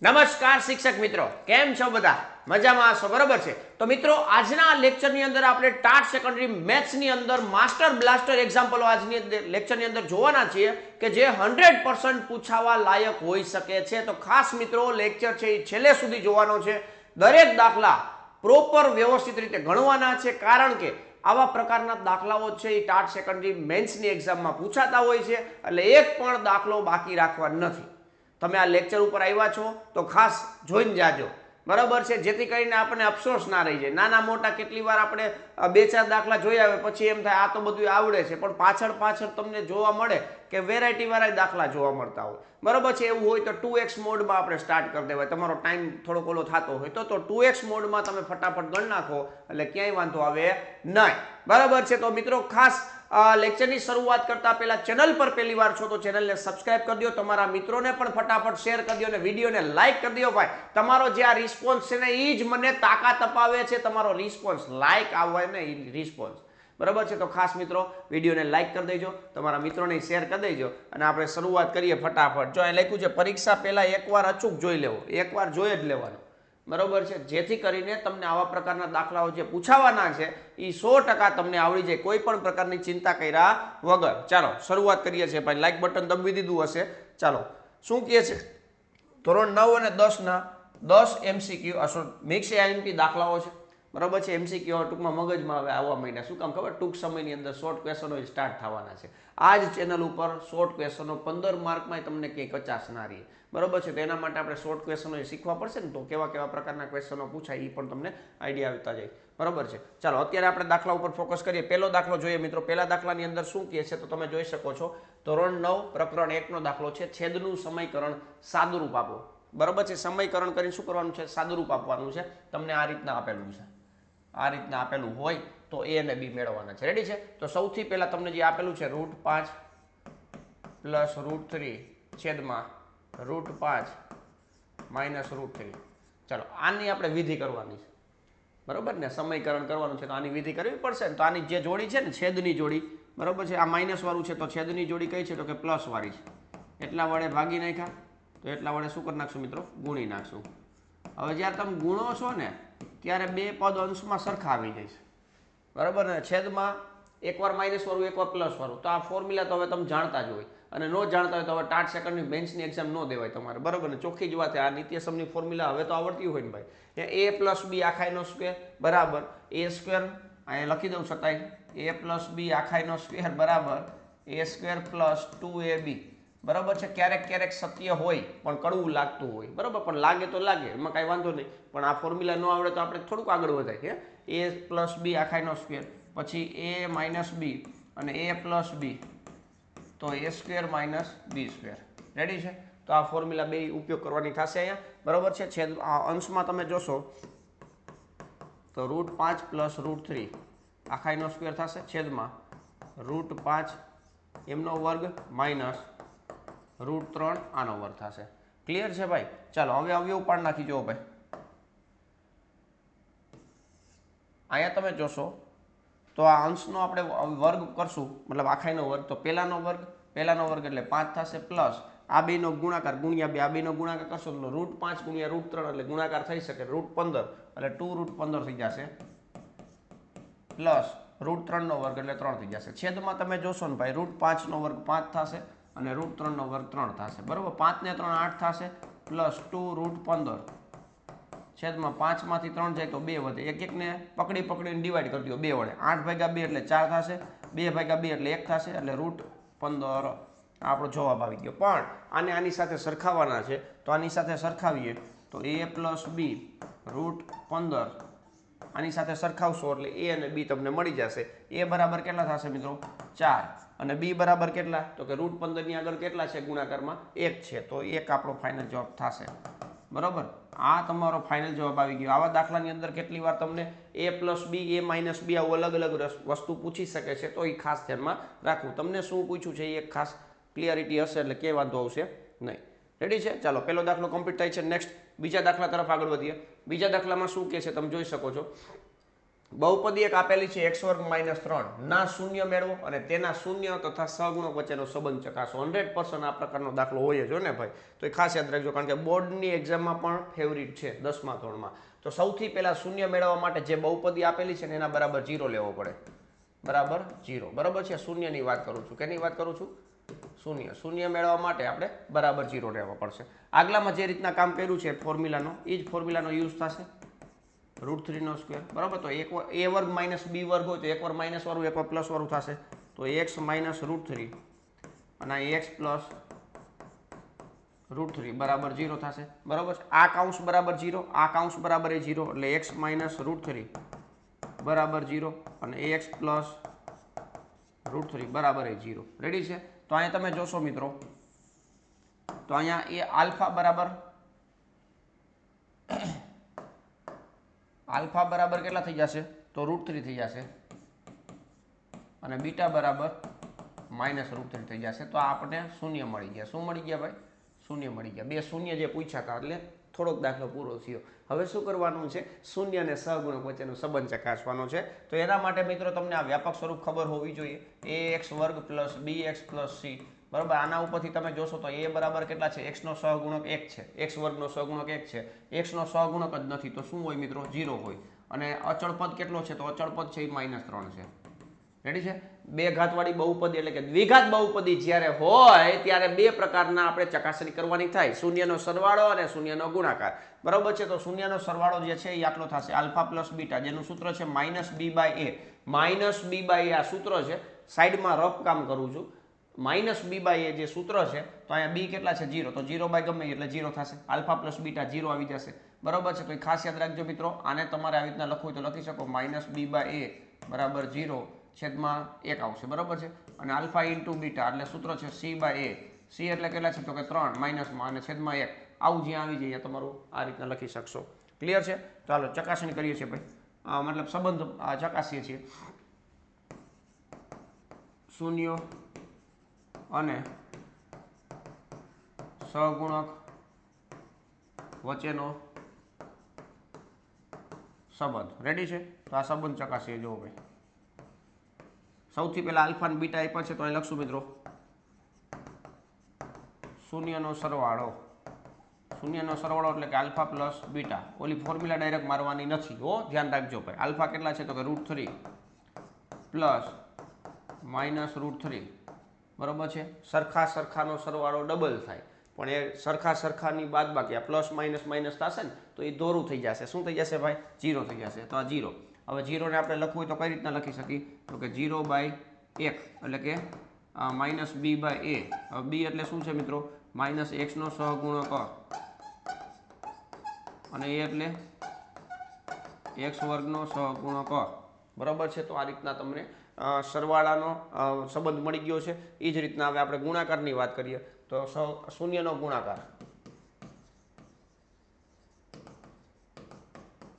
નમસ્કાર શિક્ષક મિત્રો, કેમ છો બધા? મજામાં હશો, બરોબર છે? તો મિત્રો, આજના લેક્ચરની અંદર આપણે ટાટ સેકન્ડરી મેથ્સની અંદર માસ્ટર બ્લાસ્ટર એક્ઝામ્પલો આજની લેક્ચરની અંદર જોવાના છીએ કે જે 100% પૂછાવા લાયક હોઈ શકે છે. તો ખાસ મિત્રો, લેક્ચર છે એ છેલ્લે સુધી જોવાનો છે. દરેક દાખલા પ્રોપર વ્યવસ્થિત રીતે ગણવાના છે, કારણ કે આવા પ્રકારના દાખલાઓ છે એ ટાટ સેકન્ડરી મેન્સની એક્ઝામમાં પૂછાતા હોય છે, એટલે એક પણ દાખલો બાકી રાખવા નથી. તમે આ લેક્ચર ઉપર આવ્યા છો તો ખાસ જોઈને જાજો, બરાબર છે? જેથી કરીને આપણને અફસોસ ના રહી જાય. નાના મોટા કેટલી વાર આપણે બે ચાર દાખલા જોઈ આવે પછી એમ થાય આ તો બધું આવડે છે, પણ પાછળ તમને જોવા મળે કે વેરાયટી વાળા દાખલા જોવા મળતા હોય, બરાબર છે? એવું હોય તો 2x મોડમાં આપણે સ્ટાર્ટ કરી દેવાય. તમારો ટાઈમ થોડોક ઓલો થતો હોય તો 2x મોડમાં તમે ફટાફટ ગણ નાખો એટલે ક્યાંય વાંધો આવે નહીં, બરાબર છે? તો મિત્રો, ખાસ લેક્ચરની શરૂઆત કરતા પહેલા ચેનલ પર પહેલી વાર છો તો ચેનલને સબસ્ક્રાઇબ કરી દો, તમારા મિત્રોને પણ ફટાફટ શેર કરી દો અને વિડીયોને લાઈક કરી દો. ભાઈ, તમારો જે આ રિસ્પોન્સ છે ને એ જ મને તાકાત અપાવે છે. તમારો રિસ્પોન્સ, લાઈક આવવા ને એ રિસ્પોન્સ, બરાબર છે? તો ખાસ મિત્રો, વિડીયોને લાઈક કરી દેજો, તમારા મિત્રોને શેર કરી દેજો અને આપણે શરૂઆત કરીએ ફટાફટ. જો અહીં લખ્યું છે પરીક્ષા પહેલા એકવાર અચૂક જોઈ લેવો, એકવાર જોઈ જ લેવાનો, બરોબર છે? જેથી કરીને તમને આવા પ્રકારના દાખલાઓ જે પૂછાવાના છે એ 100% તમને આવડી જાય, કોઈ પણ પ્રકારની ચિંતા કર્યા વગર. ચાલો શરૂઆત કરીએ છીએ. ભાઈ, લાઈક બટન દબાવી દીધું હશે. ચાલો, શું કહે છે? ધોરણ 9 અને 10 ના 10 MCQ મિક્સ આઈએમપી દાખલાઓ છે, બરાબર છે? MCQ ટૂંકમાં મગજમાં હવે આવવા માંડ્યા. શું કામ ખબર? ટૂંક સમયની અંદર શોર્ટ ક્વેશ્ચનો સ્ટાર્ટ થવાના છે. આ જ ચેનલ ઉપર શોર્ટ ક્વેશ્ચનો 15 માર્કમાં તમને ક્યાંય કચાશ ના રહે, બરોબર છે? તો એના માટે આપણે શોર્ટ ક્વેશ્ચનો શીખવા પડશે ને, તો કેવા પ્રકારના ક્વેશ્ચનો પૂછાય એ પણ તમને આઈડિયા આવતા જાય, બરોબર છે? ચાલો, અત્યારે આપણે દાખલા ઉપર ફોકસ કરીએ. પહેલો દાખલો જોઈએ મિત્રો. પહેલા દાખલાની અંદર શું કહે છે તો તમે જોઈ શકો છો. ધોરણ 9 પ્રકરણ 1 નો દાખલો છે. છેદનું સમીકરણ સાદુરૂપ આપો, બરોબર છે? સમીકરણ કરીને શું કરવાનું છે? સાદુરૂપ આપવાનું છે. તમને આ રીતના આપેલું છે, આ રીતના આપેલું હોય તો a અને b મેળવવાના છે. રેડી છે? તો સૌથી પહેલા તમને જે આપેલું છે √5 પ્લસ √3 છેદમાં √5 માઇનસ √3. ચાલો, આની આપણે વિધિ કરવાની છે, બરોબર ને? સમીકરણ કરવાનું છે તો આની વિધિ કરવી પડશે ને. તો આની જે જોડી છે ને, છેદની જોડી, બરોબર છે? આ માઇનસ વાળું છે તો છેદની જોડી કઈ છે તો કે પ્લસ વાળી છે. એટલા વડે ભાગી નાખ્યા તો એટલા વડે શું કરી નાખશું મિત્રો? ગુણી નાખશું. હવે જ્યારે તમે ગુણો છો ને ત્યારે બે પદ અંશમાં સરખા આવી જાય છે, બરાબર ને? છેદમાં એકવાર માઇનસ વાળું એકવાર પ્લસ વાળું. તો આ ફોર્મ્યુલા તો હવે તમે જાણતા જ હોય, અને ન જાણતા હોય તો હવે ટાટ સેકન્ડની બેન્ચની એક્ઝામ ન દેવાય તમારે, બરાબર ને? ચોખ્ખી જ વાત છે. આ નિત્યસમની ફોર્મ્યુલા હવે તો આવડતી હોય ને ભાઈ. a પ્લસ બી આખાઈનો સ્ક્વેર બરાબર a સ્ક્વેર, અહીંયા લખી દઉં છતાંય a પ્લસ બી આખાઈનો સ્ક્વેર બરાબર a સ્ક્વેર પ્લસ 2ab, બરાબર છે? ક્યારેક સત્ય હોય પણ કડવું લાગતું હોય, બરાબર? પણ લાગે તો લાગે, એમાં કાંઈ વાંધો નહીં. પણ આ ફોર્મ્યુલા ન આવડે તો આપણે થોડુંક આગળ વધાય. a પ્લસ બી આખાઈનો સ્ક્વેર, પછી a માઇનસ બી અને a પ્લસ બી, તો a square minus B square. Ready છે? તો આ ફોર્મ્યુલા બે ઉપયોગ કરવાની થશે અહીંયા, બરાબર છે? છેદ અંશમાં તમે જોશો તો √5 પ્લસ √3 આખાઈનો સ્ક્વેર થશે, છેદમાં √5 એમનો વર્ગ માઇનસ √3 આનો વર્ગ થશે. ક્લિયર છે ભાઈ? ચાલો, હવે અવયવ પાડ નાખી જુઓ ભાઈ. અહીંયા તમે જોશો તો આ અંશનો આપણે વર્ગ કરશું, મતલબ આખાઈનો વર્ગ. તો પહેલાનો વર્ગ એટલે 5 થશે, પ્લસ આ બેનો ગુણાકાર ગુણ્યા બે, આ બેનો ગુણાકાર કરશો તો √5 ગુણ્યા √3 એટલે ગુણાકાર થઈ શકે √15 એટલે 2√15 થઈ જશે, પ્લસ √3 નો વર્ગ એટલે 3 થઈ જશે. છેદમાં તમે જોશો ને ભાઈ, √5 નો વર્ગ 5 થશે અને √3 નો વર્ગ 3 થશે, બરોબર? 5 ને 3 8 થશે, પ્લસ 2√15 છેદમાં 5 માંથી 3 જાય તો 2 વધે. એક ને પકડીને ડિવાઈડ કરી દો 2 વડે. 8 ભાગ્યા 2 એટલે 4 થશે, 2 ભાગ્યા 2 એટલે 1 થશે, એટલે √15 આપણો જવાબ આવી ગયો. પણ આને આની સાથે સરખાવવાના છે, તો આની સાથે સરખાવીએ તો a પ્લસ બી √15 આની સાથે સરખાવશો એટલે a અને b તમને મળી જશે. a બરાબર કેટલા થશે મિત્રો? 4. અને b બરાબર કેટલા? તો કે √15 ની આગળ કેટલા છે ગુણાકારમાં? 1 છે, તો 1 આપણો ફાઇનલ જવાબ થશે, બરાબર? આ તમારો ફાઇનલ જવાબ આવી ગયો. આવા દાખલાની અંદર કેટલી વાર તમને a plus B, a minus B આવું અલગ વસ્તુ પૂછી શકે છે, તો એ ખાસ ધ્યાનમાં રાખવું. તમને શું પૂછ્યું છે એ એક ખાસ ક્લિયરિટી હશે એટલે કે વાંધો આવશે નહીં. રેડી છે? ચાલો, પહેલો દાખલો કમ્પ્લીટ થાય છે. નેક્સ્ટ બીજા દાખલા તરફ આગળ વધીએ. બીજા દાખલામાં શું કહે છે તમે જોઈ શકો છો. બહુપદી એક આપેલી છે x વર્ગ માઇનસ 3 ના શૂન્ય મેળવો અને તેના શૂન્ય તથા સહગુણક વચ્ચેનો સંબંધ ચકાસો. 100% આ પ્રકારનો દાખલો હોય જ ને ભાઈ, તો એ ખાસ યાદ રાખજો, કારણ કે બોર્ડની એક્ઝામમાં પણ ફેવરિટ છે 10મા ધોરણમાં. તો સૌથી પહેલા શૂન્ય મેળવવા માટે જે બહુપદી આપેલી છે ને એના બરાબર 0 લેવો પડે, બરાબર 0. બરાબર છે, શૂન્યની વાત કરું છું. કેની વાત કરું છું? શૂન્ય મેળવવા માટે આપણે બરાબર 0 લેવા પડશે. આગલામાં જે રીતના કામ કર્યું છે ફોર્મ્યુલાનો, એ જ ફોર્મ્યુલાનો યુઝ થશે. √3 નો સ્ક્વેર, બરાબર. તો એક a વર્ગ માઇનસ b વર્ગ હોય તો એક વાર માઇનસ વાળું એક વાર પ્લસ વાળું થશે, તો x માઇનસ √3 અને x પ્લસ √3 બરાબર 0 થશે, બરાબર છે. આ કાઉન્સ બરાબર 0, આ કાઉન્સ બરાબર એ 0, એટલે x માઇનસ √3 બરાબર 0 અને ax પ્લસ √3 બરાબર એ 0. રેડી છે? તો અહીંયા તમે જોશો મિત્રો, તો અહીંયા એ આલ્ફા બરાબર કેટલા થઈ જશે? તો √3 થઈ જશે અને બીટા બરાબર માઇનસ √3 થઈ જશે. તો આપણને શૂન્ય મળી ગયા. શું મળી ગયા ભાઈ? શૂન્ય મળી ગયા. બે શૂન્ય જે પૂછ્યા હતા એટલે થોડોક દાખલો પૂરો થયો. હવે શું કરવાનું છે? શૂન્ય અને સહગુણક વચ્ચેનો સંબંધ ચકાસવાનો છે. તો એના માટે મિત્રો તમને આ વ્યાપક સ્વરૂપ ખબર હોવી જોઈએ. ax વર્ગ પ્લસ bx પ્લસ c, બરાબર. આના ઉપરથી તમે જોશો તો a બરાબર કેટલા છે? x નો સહગુણક 1 છે, x વર્ગનો સહગુણક 1 છે, x નો સહગુણક જ નથી તો શું હોય મિત્રો? 0 હોય. અને અચળ પદ કેટલો છે? તો અચળ પદ છે એ -3 છે. રેડી છે? બે ઘાતવાળી બહુપદી એટલે કે દ્વિઘાત બહુપદી જ્યારે હોય ત્યારે બે પ્રકારના આપણે ચકાસણી કરવાની થાય, શૂન્યનો સરવાળો અને શૂન્યનો ગુણાકાર. બરાબર છે? તો શૂન્યનો સરવાળો જે છે એ આટલો થશે, આલ્ફા પ્લસ બીટા, જેનું સૂત્ર છે -b/a. -b/a આ સૂત્ર છે, સાઈડમાં રફ કામ કરું છું. -b/a જે સૂત્ર છે, તો અહીંયા b કેટલા છે? 0, તો 0 બાય ગમે એટલે 0 થશે. આલ્ફા પ્લસ બીટા 0 આવી જશે, બરાબર છે. તો એ ખાસ યાદ રાખજો મિત્રો. આને તમારે આવી રીતના લખવું હોય તો લખી શકો, -b/a બરાબર 0 છેદમાં 1 આવશે, બરાબર છે. અને આલ્ફા ઇન્ટુ બીટા એટલે સૂત્ર છે c/a. c એટલે કેટલા છે? તો કે 3 માઇનસમાં અને છેદમાં 1. આવું જ્યાં આવી જાય તમારું આ રીતના લખી શકશો. ક્લિયર છે? ચાલો ચકાસણી કરીએ છીએ ભાઈ, મતલબ સંબંધ ચકાસીએ છીએ. શૂન્ય અને સહગુણક વચ્ચેનો સંબંધ. રેડી છે? તો આ સંબંધ ચકાસીએ. જુઓ ભાઈ, સૌથી પહેલા આલ્ફા અને બીટા આપ્યા છે તો અહીં લખશું મિત્રો શૂન્યનો સરવાળો. શૂન્યનો સરવાળો એટલે કે આલ્ફા પ્લસ બીટા. ઓલી ફોર્મ્યુલા ડાયરેક્ટ મારવાની નથી હો, ધ્યાન રાખજો ભાઈ. આલ્ફા કેટલા છે? તો કે √3 પ્લસ માઇનસ √3, બરાબર છે. સરખાનો સરવાળો ડબલ થાય, પણ એ સરખાની બાદબાકી આ પ્લસ માઇનસ માઇનસ થશે ને તો એ દોરું થઈ જશે. શું થઈ જશે ભાઈ? 0 થઈ જશે. તો આ 0. હવે 0 ને આપણે લખવું હોય તો કઈ રીતના લખી શકીએ? તો કે 0/1 એટલે કે -b/a. હવે b એટલે શું છે મિત્રો? -x નો સહગુણક અને a એટલે x વર્ગનો સહગુણક, બરાબર છે. તો આ રીતના તમને સરવાળાનો સંબંધ મળી ગયો છે. એ જ રીતના હવે આપણે ગુણાકારની વાત કરીએ તો શૂન્યનો ગુણાકાર.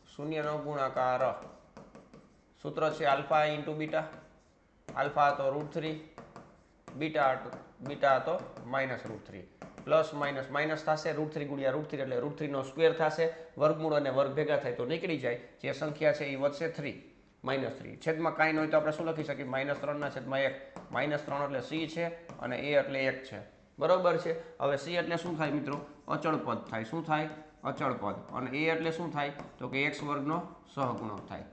શૂન્યનો ગુણાકાર સૂત્ર છે આલ્ફા ઇન્ટુ બીટા. આલ્ફા હતો √3, બીટા હતો -√3. પ્લસ માઇનસ માઇનસ થશે, √3 ગુણ્યા √3 એટલે √3 નો સ્ક્વેર થશે. વર્ગમૂળ અને વર્ગ ભેગા થાય તો નીકળી જાય. જે સંખ્યા છે એ વધશે 3, -3. છેદમાં કાંઈ ન હોય તો આપણે શું લખી શકીએ? -3/1. -3 એટલે c છે અને a એટલે 1 છે, બરોબર છે. હવે c એટલે શું થાય મિત્રો? અચળ પદ થાય. શું થાય? અચળ પદ. અને a એટલે શું થાય? તો કે x વર્ગનો સહગુણક થાય,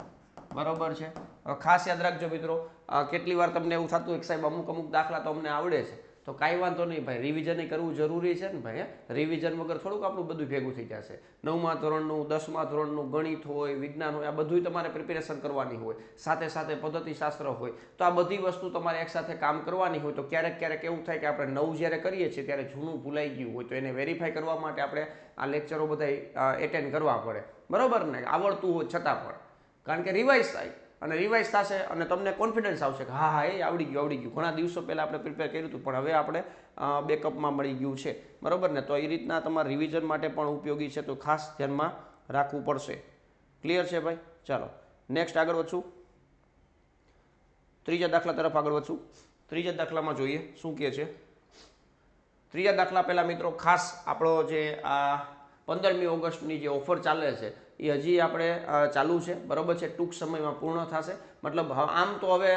બરોબર છે. હવે ખાસ યાદ રાખજો મિત્રો, કેટલી વાર તમને એવું થતું હોય કે સાહેબ અમુક દાખલા તો અમને આવડે છે, તો કાંઈ વાંધો નહીં ભાઈ, રિવિઝન કરવું જરૂરી છે ને ભાઈ. રિવિઝન વગર થોડુંક આપણું બધું ભેગું થઈ જશે. 9મા ધોરણનું, 10મા ધોરણનું ગણિત હોય, વિજ્ઞાન હોય, આ બધું તમારે પ્રિપેરેશન કરવાની હોય, સાથે સાથે પદ્ધતિશાસ્ત્ર હોય. તો આ બધી વસ્તુ તમારે એકસાથે કામ કરવાની હોય. તો ક્યારેક એવું થાય કે આપણે નવું જ્યારે કરીએ છીએ ત્યારે જૂનું ભૂલાઈ ગયું હોય, તો એને વેરીફાઈ કરવા માટે આપણે આ લેક્ચરો બધા એટેન્ડ કરવા પડે, બરોબર ને? આવડતું હોય છતાં પણ, કારણ કે રિવાઇઝ થાય અને રિવાઇઝ થશે અને તમને કોન્ફિડન્સ આવશે કે હા એ આવડી ગયું. ઘણા દિવસો પહેલાં આપણે પ્રિપેર કર્યું હતું પણ હવે આપણે બેકઅપમાં મળી ગયું છે, બરાબર ને? તો એ રીતના તમારા રિવિઝન માટે પણ ઉપયોગી છે, તો ખાસ ધ્યાનમાં રાખવું પડશે. ક્લિયર છે ભાઈ? ચાલો નેક્સ્ટ આગળ વધશું. ત્રીજા દાખલા તરફ આગળ વધશું. ત્રીજા દાખલામાં જોઈએ શું કહે છે. ત્રીજા દાખલા પહેલાં મિત્રો ખાસ આપણો જે આ 15મી ઓગસ્ટની જે ઓફર ચાલે છે એ હજી આપણે ચાલુ છે, બરાબર છે, ટૂંક સમયમાં પૂર્ણ થશે. મતલબ આમ તો હવે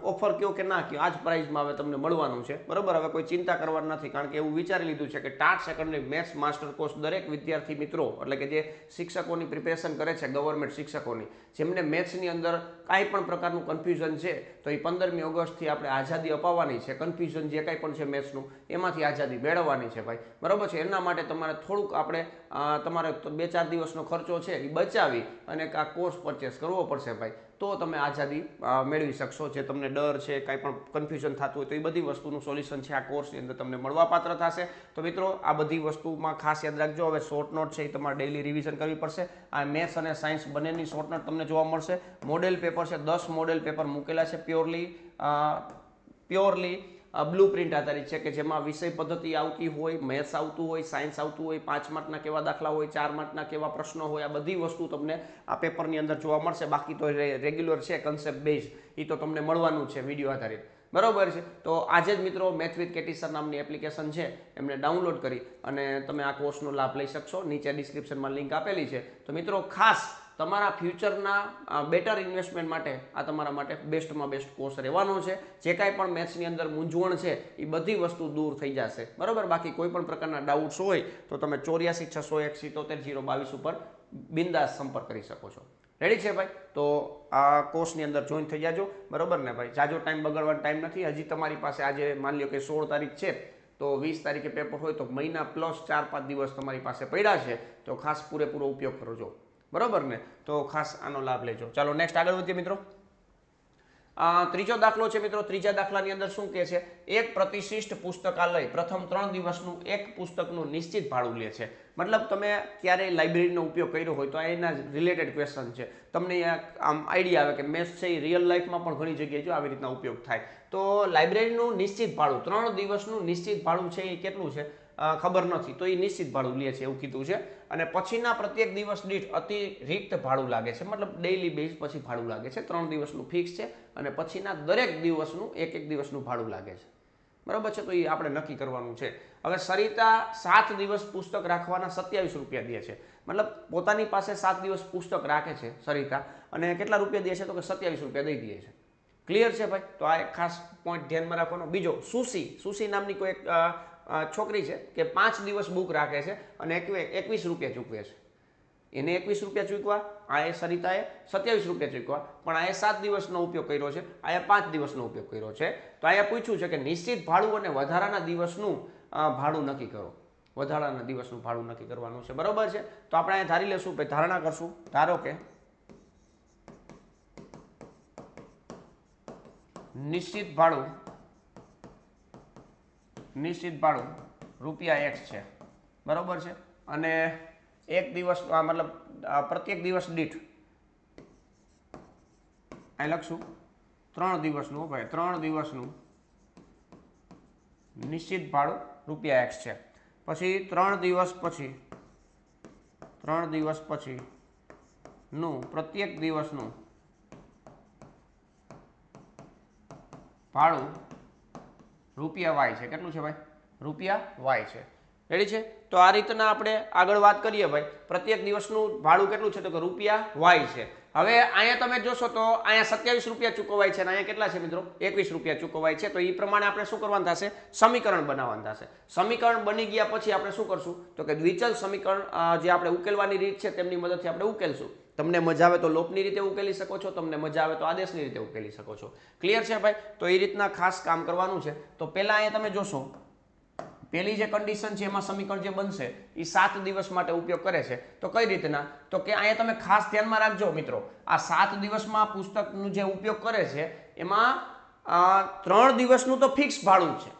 ઓફર કયો કે ના કયો આ જ પ્રાઇઝમાં હવે તમને મળવાનું છે, બરાબર. હવે કોઈ ચિંતા કરવાની નથી, કારણ કે એવું વિચારી લીધું છે કે TAT secondary maths master course દરેક વિદ્યાર્થી મિત્રો એટલે કે જે શિક્ષકોની પ્રિપેરેશન કરે છે, ગવર્મેન્ટ શિક્ષકોની, જેમને મેથ્સની અંદર કાંઈ પણ પ્રકારનું કન્ફ્યુઝન છે તો એ 15મી ઓગસ્ટથી આપણે આઝાદી અપાવવાની છે. કન્ફ્યુઝન જે કાંઈ પણ છે મેથ્સનું એમાંથી આઝાદી મેળવવાની છે ભાઈ, બરાબર છે. એના માટે તમારે થોડુંક આપણે તમારે 2-4 દિવસનો ખર્ચો છે એ બચાવી અને આ કોર્સ પરચેસ કરવો પડશે ભાઈ, તો તમે આઝાદી મેળવી શકશો. જે તમને ડર છે, કાંઈ પણ કન્ફ્યુઝન થતું હોય તો એ બધી વસ્તુનું સોલ્યુશન છે આ કોર્સની અંદર તમને મળવાપાત્ર થશે. તો મિત્રો આ બધી વસ્તુમાં ખાસ યાદ રાખજો, હવે શોર્ટ નોટ છે એ તમારે ડેઇલી રિવિઝન કરવી પડશે. આ મેથ્સ અને સાયન્સ બંનેની શોર્ટ નોટ તમને જોવા મળશે. મોડેલ પેપર છે, 10 મોડેલ પેપર મૂકેલા છે પ્યોરલી બ્લુ પ્રિન્ટ આધારિત છે, કે જેમાં વિષય પદ્ધતિ આવતી હોય, મેથ્સ આવતું હોય, સાયન્સ આવતું હોય, 5 માર્કના કેવા દાખલા હોય, 4 માર્કના કેવા પ્રશ્નો હોય, આ બધી વસ્તુ તમને આ પેપરની અંદર જોવા મળશે. બાકી તો રેગ્યુલર છે કન્સેપ્ટ બેઝ, એ તો તમને મળવાનું છે વિડીયો આધારિત, બરાબર છે. તો આજે જ મિત્રો મેથ વિથ કેટી સર નામની એપ્લિકેશન છે એમને ડાઉનલોડ કરી અને તમે આ કોર્સનો લાભ લઈ શકશો. નીચે ડિસ્ક્રિપ્શનમાં લિંક આપેલી છે. તો મિત્રો ખાસ તમારા ફ્યુચરના બેટર ઇન્વેસ્ટમેન્ટ માટે આ તમારા માટે બેસ્ટમાં બેસ્ટ કોર્સ રહેવાનો છે. જે કાંઈ પણ મેથ્સની અંદર મૂંઝવણ છે એ બધી વસ્તુ દૂર થઈ જશે, બરાબર. બાકી કોઈ પણ પ્રકારના ડાઉટ્સ હોય તો તમે 84 601 77 022 ઉપર બિંદાસ સંપર્ક કરી શકો છો. રેડી છે ભાઈ? તો આ કોર્સની અંદર જોઈન થઈ જાજો, બરાબર ને ભાઈ. જાજો ટાઈમ બગાડવાનો ટાઈમ નથી. હજી તમારી પાસે આજે માની લો કે 16 તારીખ છે તો 20 તારીખે પેપર હોય તો મહિના પ્લસ 4-5 દિવસ તમારી પાસે પડ્યા છે, તો ખાસ પૂરેપૂરો ઉપયોગ કરજો, બરાબર ને. તો ખાસ આનો લાભ લેજો. ચાલો નેક્સ્ટ આગળ વધીએ મિત્રો. ત્રીજો દાખલો છે મિત્રો. ત્રીજા દાખલાની અંદર શું કહે છે? એક પ્રતિષ્ઠિત પુસ્તકાલય પ્રથમ 3 દિવસનું એક પુસ્તકનું નિશ્ચિત ભાડું લે છે. મતલબ તમે ક્યારેય લાઇબ્રેરીનો ઉપયોગ કર્યો હોય તો એના રિલેટેડ ક્વેશ્ચન છે. તમને આમ આઈડિયા આવે કે મેથ્સ છે એ રિયલ લાઈફમાં પણ ઘણી જગ્યાએ જો આવી રીતના ઉપયોગ થાય. તો લાઇબ્રેરીનું નિશ્ચિત ભાડું 3 દિવસનું નિશ્ચિત ભાડું છે એ કેટલું છે ખબર નથી, તો એ નિશ્ચિત ભાડું લે છે એવું કીધું છે. અને પછીના પ્રત્યેક દિવસ દીઠ અતિરિક્ત ભાડું લાગે છે, મતલબ ડેઇલી બેઝ પછી ભાડું લાગે છે. 3 દિવસનું ફિક્સ છે અને પછીના દરેક દિવસનું એક દિવસનું ભાડું લાગે છે, બરાબર છે. તો એ આપણે નક્કી કરવાનું છે. હવે સરિતા 7 દિવસ પુસ્તક રાખવાના 27 રૂપિયા દે છે. મતલબ પોતાની પાસે 7 દિવસ પુસ્તક રાખે છે સરિતા, અને કેટલા રૂપિયા દે છે તો કે 27 રૂપિયા દઈ દે છે. ક્લિયર છે ભાઈ? તો આ એક ખાસ પોઈન્ટ ધ્યાનમાં રાખવાનો. બીજો, સુશી નામની કોઈ એક છોકરી છે કે 5 દિવસ બુક રાખે છે અને 21 રૂપિયા ચૂકવે છે. એને 21 રૂપિયા ચૂકવા, આ એ સરિતાએ 27 રૂપિયા ચૂકવા, પણ આ 7 દિવસનો ઉપયોગ કર્યો છે, આ 5 દિવસનો ઉપયોગ કર્યો છે. તો અહીંયા પૂછ્યું છે કે નિશ્ચિત ભાડું અને વધારાના દિવસનું ભાડું નક્કી કરો. વધારાના દિવસનું ભાડું નક્કી કરવાનું છે, બરોબર છે. તો આપણે અહીંયા ધારી લેશું, ભાઈ ધારણા કરશું. ધારો કે નિશ્ચિત ભાડું રૂપિયા X છે, બરોબર છે. અને એક દિવસ મતલબ પ્રત્યેક દિવસ દીઠ અહીં લખશું 3 દિવસનું, ભાઈ 3 દિવસનું નિશ્ચિત ભાડું રૂપિયા X છે. પછી 3 દિવસ પછી નું પ્રત્યેક દિવસનું ભાડું રૂપિયા Y છે. કેટલું છે ભાઈ? રૂપિયા Y છે. રેડી છે? તો આ રીતના આપણે આગળ વાત કરીએ ભાઈ. પ્રત્યેક દિવસનું ભાડું કેટલું છે તો કે રૂપિયા Y છે. હવે અહીંયા તમે જોશો તો અહીંયા 27 રૂપિયા ચૂકવાય છે અને અહીંયા કેટલા છે મિત્રો? 21 રૂપિયા ચૂકવાય છે. તો એ પ્રમાણે આપણે શું કરવાનું થશે? સમીકરણ બનાવવાનું થશે. સમીકરણ બની ગયા પછી આપણે શું કરશું તો કે દ્વિચલ સમીકરણ જે આપણે ઉકેલવાની રીત છે તેમની મદદથી આપણે ઉકેલશું. તમને મજા આવે તો લોપની રીતે ઉકેલી શકો છો, તમને મજા આવે તો આદેશની રીતે ઉકેલી શકો છો. ક્લિયર છે ભાઈ? તો એ રીતના ખાસ કામ કરવાનું છે. તો પહેલા અહીંયા તમે જોશો પહેલી જે કન્ડિશન છે એમાં સમીકરણ જે બનશે એ 7 દિવસ માટે ઉપયોગ કરે છે. તો કઈ રીતના? તો કે અહીંયા તમે ખાસ ધ્યાનમાં રાખજો મિત્રો, આ 7 દિવસમાં પુસ્તકનું જે ઉપયોગ કરે છે એમાં 3 દિવસનું તો ફિક્સ ભાડું છે,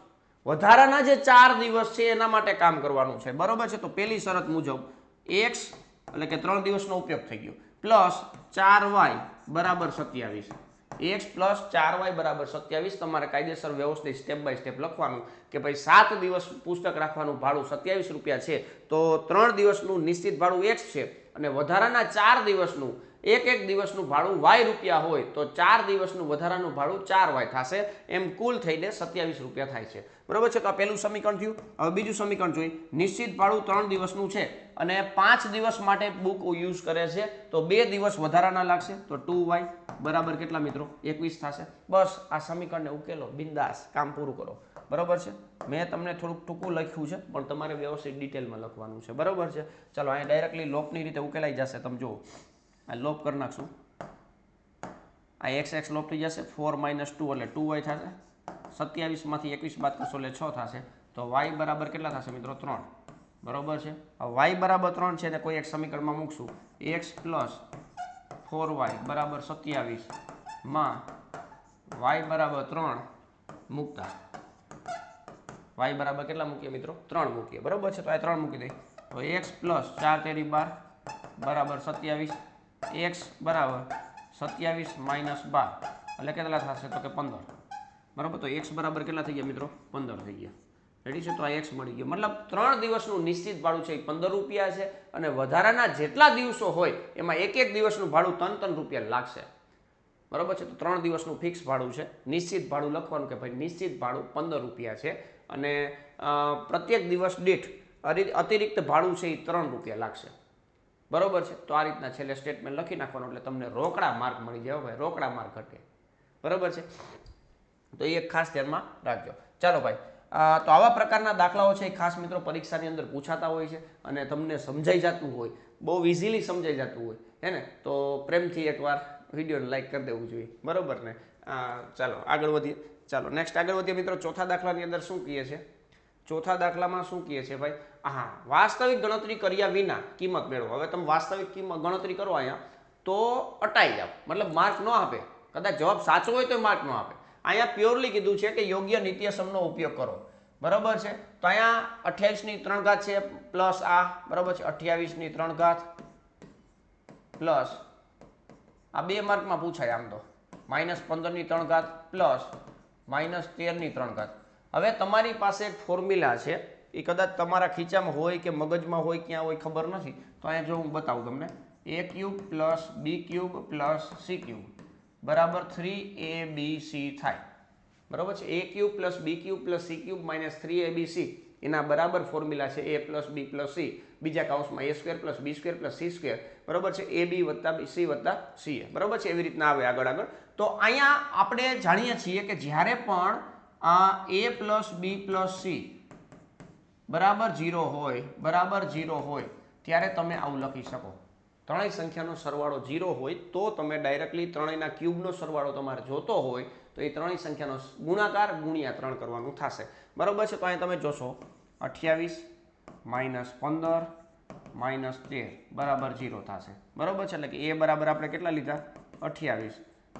વધારાના જે 4 દિવસ છે એના માટે કામ કરવાનું છે, બરોબર છે. તો પહેલી શરત મુજબ x એટલે કે 3 દિવસનો ઉપયોગ થઈ ગયો પ્લસ 4y બરાબર 27. x પ્લસ 4y બરાબર 27. તમારે કાયદેસર વ્યવસ્થિત સ્ટેપ બાય સ્ટેપ લખવાનું કે ભાઈ 7 દિવસ પુસ્તક રાખવાનું ભાડું 27 રૂપિયા છે, તો 3 દિવસનું નિશ્ચિત ભાડું x છે અને વધારાના 4 દિવસનું એક દિવસનું ભાડું y રૂપિયા હોય તો 4 દિવસનું વધારાનું ભાડું 4y થશે. એમ કુલ થઈને 27 રૂપિયા થાય છે, બરોબર છે. તો આ પહેલું સમીકરણ થયું. હવે બીજું સમીકરણ જોઈએ. નિશ્ચિત ભાડું 3 દિવસનું છે અને 5 દિવસ માટે બુક યુઝ કરે છે તો 2 દિવસ વધારાના લાગશે તો 2y બરાબર કેટલા મિત્રો 21 થશે. બસ આ સમીકરણને ઉકેલો, બિંદાસ કામ પૂરું કરો. બરાબર છે. મેં તમને થોડુંક ટૂંકું લખ્યું છે પણ તમારે વ્યવસ્થિત ડિટેલમાં લખવાનું છે. બરાબર છે. ચાલો અહીંયા ડાયરેક્ટલી લોપની રીતે ઉકેલાઈ જશે. તમે જુઓ આ લોપ કરી નાખશું. આ x લોપ થઈ જશે 4 - 2 એટલે 2y થશે. 27 માંથી 21 બાદ કરશો એટલે 6 થશે તો y બરાબર કેટલા થશે મિત્રો 3. બરાબર છે. હવે y બરાબર 3 છે ને કોઈ એક સમીકરણમાં મૂકશું x + 4y બરાબર 27 માં y બરાબર 3 મૂકતા y બરાબર કેટલા મૂકીએ મિત્રો 3 મૂકીએ. બરાબર છે. તો આ 3 મૂકી દઈએ તો x + 4 * 12 બરાબર 27 x બરાબર 27 - 12 એટલે કેટલા થશે તો કે 15. બરાબર. તો x બરાબર કેટલા થઈ ગયા મિત્રો 15 થઈ ગયા. રેડી છે. તો આ x મળી ગયો. મતલબ 3 દિવસનું નિશ્ચિત ભાડું છે એ 15 રૂપિયા છે અને વધારાના જેટલા દિવસો હોય એમાં એક દિવસનું ભાડું 3 રૂપિયા લાગશે. બરાબર છે. તો 3 દિવસનું ફિક્સ ભાડું છે. નિશ્ચિત ભાડું લખવાનું કે ભાઈ નિશ્ચિત ભાડું 15 રૂપિયા છે અને પ્રત્યેક દિવસ દીઠ અતિરિક્ત ભાડું છે એ 3 રૂપિયા લાગશે. બરોબર છે. તો આ રીતના છેલ્લે સ્ટેટમેન્ટ લખી નાખવાનું એટલે તમને રોકડા માર્ક મળી જાય. ભાઈ રોકડા માર્ક ઘટે. બરોબર છે. તો એ એક ખાસ ધ્યાનમાં રાખજો. ચાલો ભાઈ, તો આવા પ્રકારના દાખલાઓ છે એ ખાસ મિત્રો પરીક્ષાની અંદર પૂછાતા હોય છે અને તમને સમજાઈ જતું હોય, બહુ ઇઝીલી સમજાઈ જતું હોય હે ને, તો પ્રેમથી એકવાર વિડીયોને લાઈક કરી દેવું જોઈએ. બરોબર ને. ચાલો આગળ વધીએ. ચાલો નેક્સ્ટ આગળ વધીએ મિત્રો. ચોથા દાખલાની અંદર શું કહે છે? ચોથા દાખલામાં શું કહે છે ભાઈ? હા, વાસ્તવિક ગણતરી કર્યા વિના કિંમત મેળવો. હવે તમે વાસ્તવિક કિંમત ગણતરી કરો અહીંયા તો અટાઈ જાવ, મતલબ માર્ક ન આપે. કદાચ જવાબ સાચો હોય તો માર્ક ન આપે. અહીંયા પ્યોરલી કીધું છે કે યોગ્ય નિત્યસમનો ઉપયોગ કરો. બરાબર છે. તો અહીંયા 28 ની 3 ઘાત છે પ્લસ આ. બરાબર છે. 28 ની 3 ઘાત પ્લસ આ 2 માર્કમાં પૂછાય આમ તો -15 ની 3 ઘાત પ્લસ -13 ની 3 ઘાત. હવે તમારી પાસે એક ફોર્મ્યુલા છે, એ કદાચ તમારા ખીચામાં હોય કે મગજમાં હોય, ક્યાં હોય ખબર નથી. તો અહીંયા જો હું બતાવું તમને, a³ + b³ + c³ બરાબર 3abc થાય. બરાબર છે. a³ + b³ + c³ - 3abc એના બરાબર ફોર્મ્યુલા છે a + b + c બીજા કૌંસમાં a² + b² + c². બરાબર છે. ab + bc + ca. બરાબર છે. એવી રીતના આવે આગળ. તો અહીંયા આપણે જાણીએ છીએ કે જ્યારે પણ a + b + c બરાબર 0 હોય, બરાબર 0 હોય ત્યારે તમે આવું લખી શકો. ત્રણેય સંખ્યાનો સરવાળો 0 હોય તો તમે ડાયરેક્ટલી ત્રણેયના ક્યુબનો સરવાળો તમારે જોતો હોય તો એ ત્રણેય સંખ્યાનો ગુણાકાર ગુણ્યા 3 કરવાનું થશે. બરાબર છે. તો અહીં તમે જોશો 28 - 15 - 13 બરાબર 0 થશે. બરાબર છે. એટલે કે a બરાબર આપણે કેટલા લીધા 28,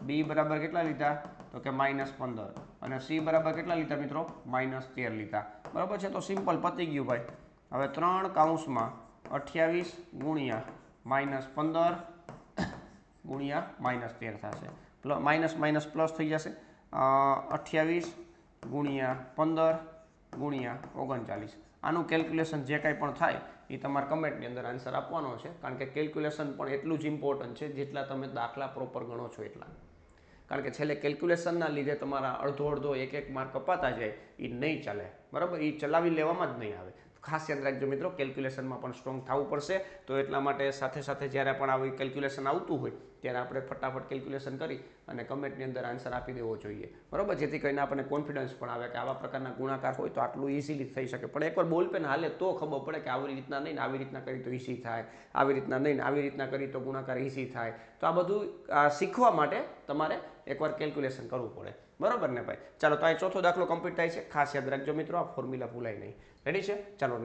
b બરાબર કેટલા લીધા તો કે -15 અને c બરાબર કેટલા લીધા મિત્રો -13 લીધા. બરાબર છે. તો સિમ્પલ પતી ગયું ભાઈ. હવે 3 કૌંસમાં 28 ગુણ્યા -15 ગુણ્યા -13 થશે. માઇનસ પ્લસ થઈ જશે. 28 ગુણ્યા 15 ગુણ્યા 39. આનું કેલ્ક્યુલેશન જે કાંઈ પણ થાય એ તમારા કમેન્ટની અંદર આન્સર આપવાનો છે, કારણ કે કેલ્ક્યુલેશન પણ એટલું જ ઇમ્પોર્ટન્ટ છે જેટલા તમે દાખલા પ્રોપર ગણો છો એટલા. કારણ કે છેલ્લે કેલ્ક્યુલેશનના લીધે તમારા અડધો એક માર્ક કપાતા જાય એ નહીં ચાલે. બરાબર. એ ચલાવી લેવામાં જ નહીં આવે. ખાસ યાદ રાખજો મિત્રો, કેલ્ક્યુલેશનમાં પણ સ્ટ્રોંગ થવું પડશે. તો એટલા માટે સાથે સાથે જ્યારે પણ આવી કેલ્ક્યુલેશન આવતું હોય ત્યારે આપણે ફટાફટ કેલ્ક્યુલેશન કરી અને કમેન્ટની અંદર આન્સર આપી દેવો જોઈએ. બરાબર. જેથી કરીને આપણને કોન્ફિડન્સ પણ આવે કે આવા પ્રકારના ગુણાકાર હોય તો આટલું ઇઝીલી થઈ શકે. પણ એકવાર બોલપેન હાલે તો ખબર પડે કે આવી રીતના નહીં, આવી રીતના કરી તો ઇઝી થાય, આવી રીતના નહીં, આવી રીતના કરી તો ગુણાકાર ઇઝી થાય. તો આ બધું શીખવા માટે તમારે એકવાર કેલ્ક્યુલેશન કરવું પડે. બરાબર ને ભાઈ. ચાલો, તો અહીં ચોથો દાખલો કમ્પ્લીટ થાય છે. ખાસ યાદ રાખજો મિત્રો, આ ફોર્મ્યુલા ભૂલાય નહીં. રેડી છે. ચાલો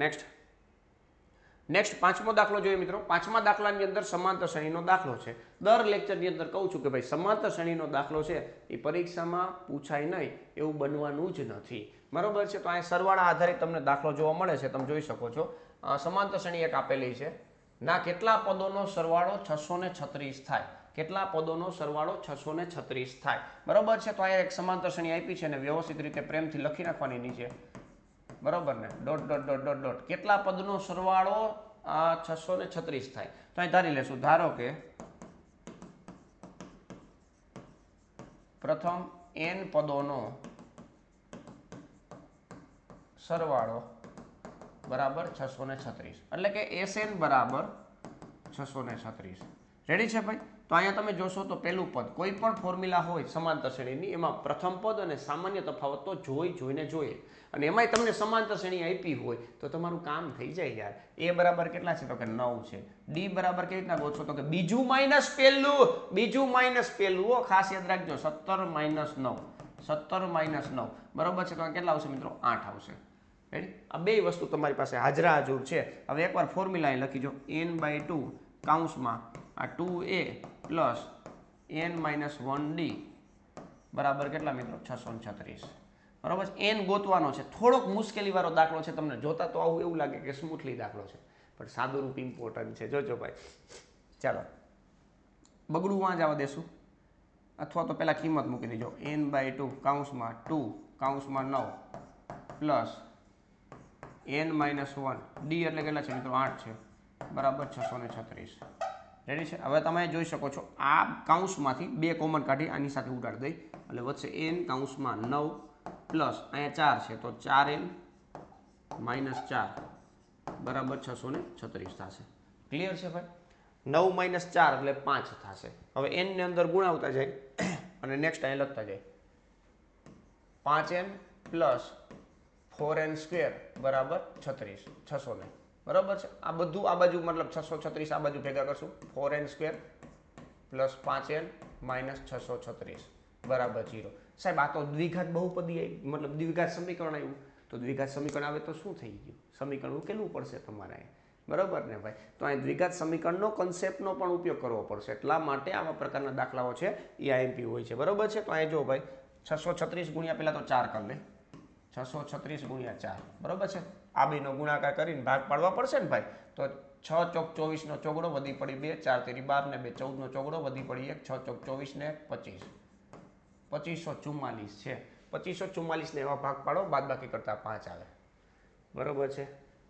નેક્સ્ટ પાંચમો દાખલો જોઈએ મિત્રો. પાંચમા દાખલાની અંદર સમાંતર શ્રેણીનો દાખલો છે. દર લેક્ચરની અંદર કહું છું કે ભાઈ સમાંતર શ્રેણીનો દાખલો છે એ પરીક્ષામાં પૂછાય નહીં એવું બનવાનું જ નથી. બરાબર છે. તો અહીં સરવાળા આધારિત તમને દાખલો જોવા મળે છે. તમે જોઈ શકો છો. સમાંતર શ્રેણી એક આપેલી છે. ના કેટલા પદોનો સરવાળો 636 થાય? કેટલા પદોનો સરવાળો 636 થાય? બરાબર છે. તો અહીંયા એક સમાંતર શ્રેણી આપી છે અને વ્યવસ્થિત રીતે પ્રેમથી લખી નાખવાની નીચે. બરાબર ને. ડોટ. કેટલા પદનો સરવાળો 636 થાય? તો અહીં ધારી લેશું. ધારો કે પ્રથમ n પદોનો સરવાળો બરાબર 636 એટલે કે SN બરાબર 636. રેડી છે ભાઈ? તો અહીંયા તમે જોશો તો પહેલું પદ કોઈ પણ ફોર્મ્યુલા હોય સમાંતર શ્રેણીની એમાં પ્રથમ પદ અને સામાન્ય તફાવત તો જોઈને જોઈએ અને એમાંય તમને સમાંતર શ્રેણી આપી હોય તો તમારું કામ થઈ જાય યાર. એ બરાબર કેટલા છે તો કે 9 છે. ડી બરાબર કેવી રીતના ગોતશો તો કે બીજું માઇનસ પહેલું ખાસ યાદ રાખજો 17 - 9 17 - 9 બરાબર છે. તો કેટલા આવશે મિત્રો? 8 આવશે. રેડી? આ બે વસ્તુ તમારી પાસે હાજરા હાજર છે. હવે એકવાર ફોર્મ્યુલા લખી જો n/2 કૌંસમાં આ 2a પ્લસ n-1d બરાબર કેટલા મિત્રો? 636. બરાબર છે. n ગોતવાનો છે. થોડોક મુશ્કેલી વાળો દાખલો છે. તમને જોતા તો આવું એવું લાગે કે સ્મૂથલી દાખલો છે પણ સાદું રૂપ ઇમ્પોર્ટન્ટ છે. જોજો ભાઈ. ચાલો બગડું વાં જવા દેશું અથવા તો પહેલાં કિંમત મૂકી દેજો n/2 કૌંસમાં 2 કૌંસમાં 9 પ્લસ n-1 d એટલે કેટલા છે મિત્રો? 8 છે બરાબર 636. રેડી છે? હવે તમે જોઈ શકો છો આ કૌંસમાંથી બે કોમન કાઢી આની સાથે ઉડાડી દઈ એટલે વધશે n કૌંસમાં 9 પ્લસ અહીંયા 4 છે તો 4n - 4 બરાબર 636 થશે. ક્લિયર છે ભાઈ? 9 - 4 એટલે 5 થશે. હવે n ને અંદર ગુણાવતા જાય અને નેક્સ્ટ અહીં લખતા જાય 5n પ્લસ 4n² બરાબર 600 બરાબર છે. આ બધું આ બાજુ મતલબ 636 આ બાજુ ભેગા કરશું 4n² પ્લસ 5n - 636 બરાબર 0. સાહેબ આ તો દ્વિઘાત બહુપદી મતલબ દ્વિઘાત સમીકરણ આવ્યું તો દ્વિઘાત સમીકરણ આવે તો શું થઈ ગયું? સમીકરણ ઉકેલવું પડશે તમારે. બરાબર ને ભાઈ? તો અહીં દ્વિઘાત સમીકરણનો કોન્સેપ્ટનો પણ ઉપયોગ કરવો પડશે. એટલા માટે આવા પ્રકારના દાખલાઓ છે એ IMP હોય છે. બરાબર છે? તો અહીં જો ભાઈ 636 ગુણ્યા પહેલાં તો 4 કરી લે 636 ગુણ્યા 4 બરાબર છે. આ બેનો ગુણાકાર કરીને ભાગ પાડવા પડશે ને ભાઈ. તો 6 ચોક 24 નો ચોગડો વધી પડી 2 4 તેરી 12 ને 2 14 નો ચોગડો વધી પડી 1 6 ચોક 24 ને 25 2544 છે. 2544 ને એવા ભાગ પાડો બાદબાકી કરતા 5 આવે. બરાબર છે?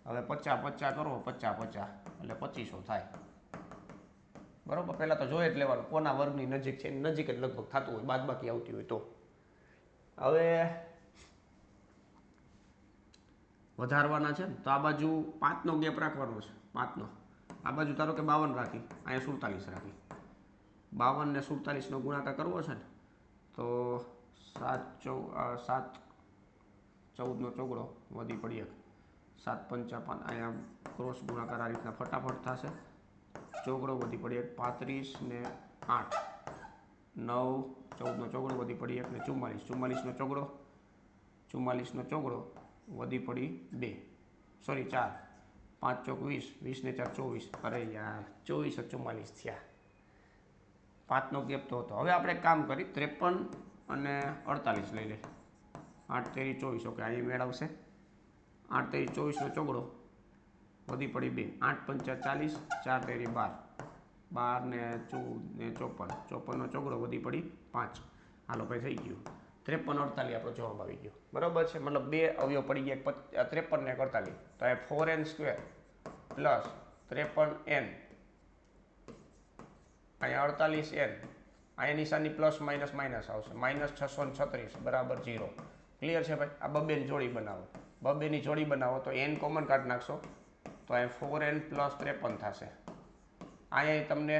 હવે 50 50 કરો 50 50 એટલે 2500 થાય. બરાબર? પહેલાં તો જોઈ જ લેવાનું કોના વર્ગની નજીક છે. નજીક જ લગભગ થતું હોય બાદબાકી આવતી હોય તો. હવે વધારવાના છે ને તો આ બાજુ 5નો ગેપ રાખવાનો છે. 5નો આ બાજુ ધારો કે 52 રાખી અહીંયા 47 રાખી 52 ને 47 નો ગુણાકાર કરવો છે ને તો 7 14 નો ચોગડો વધી પડી 7 55 અહીંયા ક્રોસ ગુણાકાર આ રીતના ફટાફટ થશે. ચોગડો વધી પડી 35 ને 8 9 14 નો ચોગડો વધી પડી 1 ને 44 નો ચોગડો 44 નો ચોગડો વધી પડી 2 સોરી 4 5 ચોક 20 20 ને 4 24 અરે યાર 24 44 થયા. 5નો ગેપ તો હતો. હવે આપણે કામ કરી 53 અને 48 લઈ લે 8 તેરી 24 ઓકે અહીં મેળવશે 8 તેરી 24 નો ચોગડો વધી પડી 2 8 પંચા 40 4 તેરી 12 12 ને 14 ને 54 નો ચોગડો વધી પડી 5. હાલો ભાઈ થઈ ગયું 53 48 આપણો જવાબ આવી ગયો. બરાબર છે? મતલબ બે અવયવ પડી ગયા 53 ને 48 તો એ 4n² પ્લસ 53n અહીંયા 48n અહીંયા નિશાની પ્લસ માઇનસ માઇનસ આવશે -636 બરાબર 0. ક્લિયર છે ભાઈ? આ બબેની જોડી બનાવો. બબેની જોડી બનાવો તો n કોમન કાઢી નાખશો તો અહીં 4n પ્લસ 53 થશે. અહીંયા તમને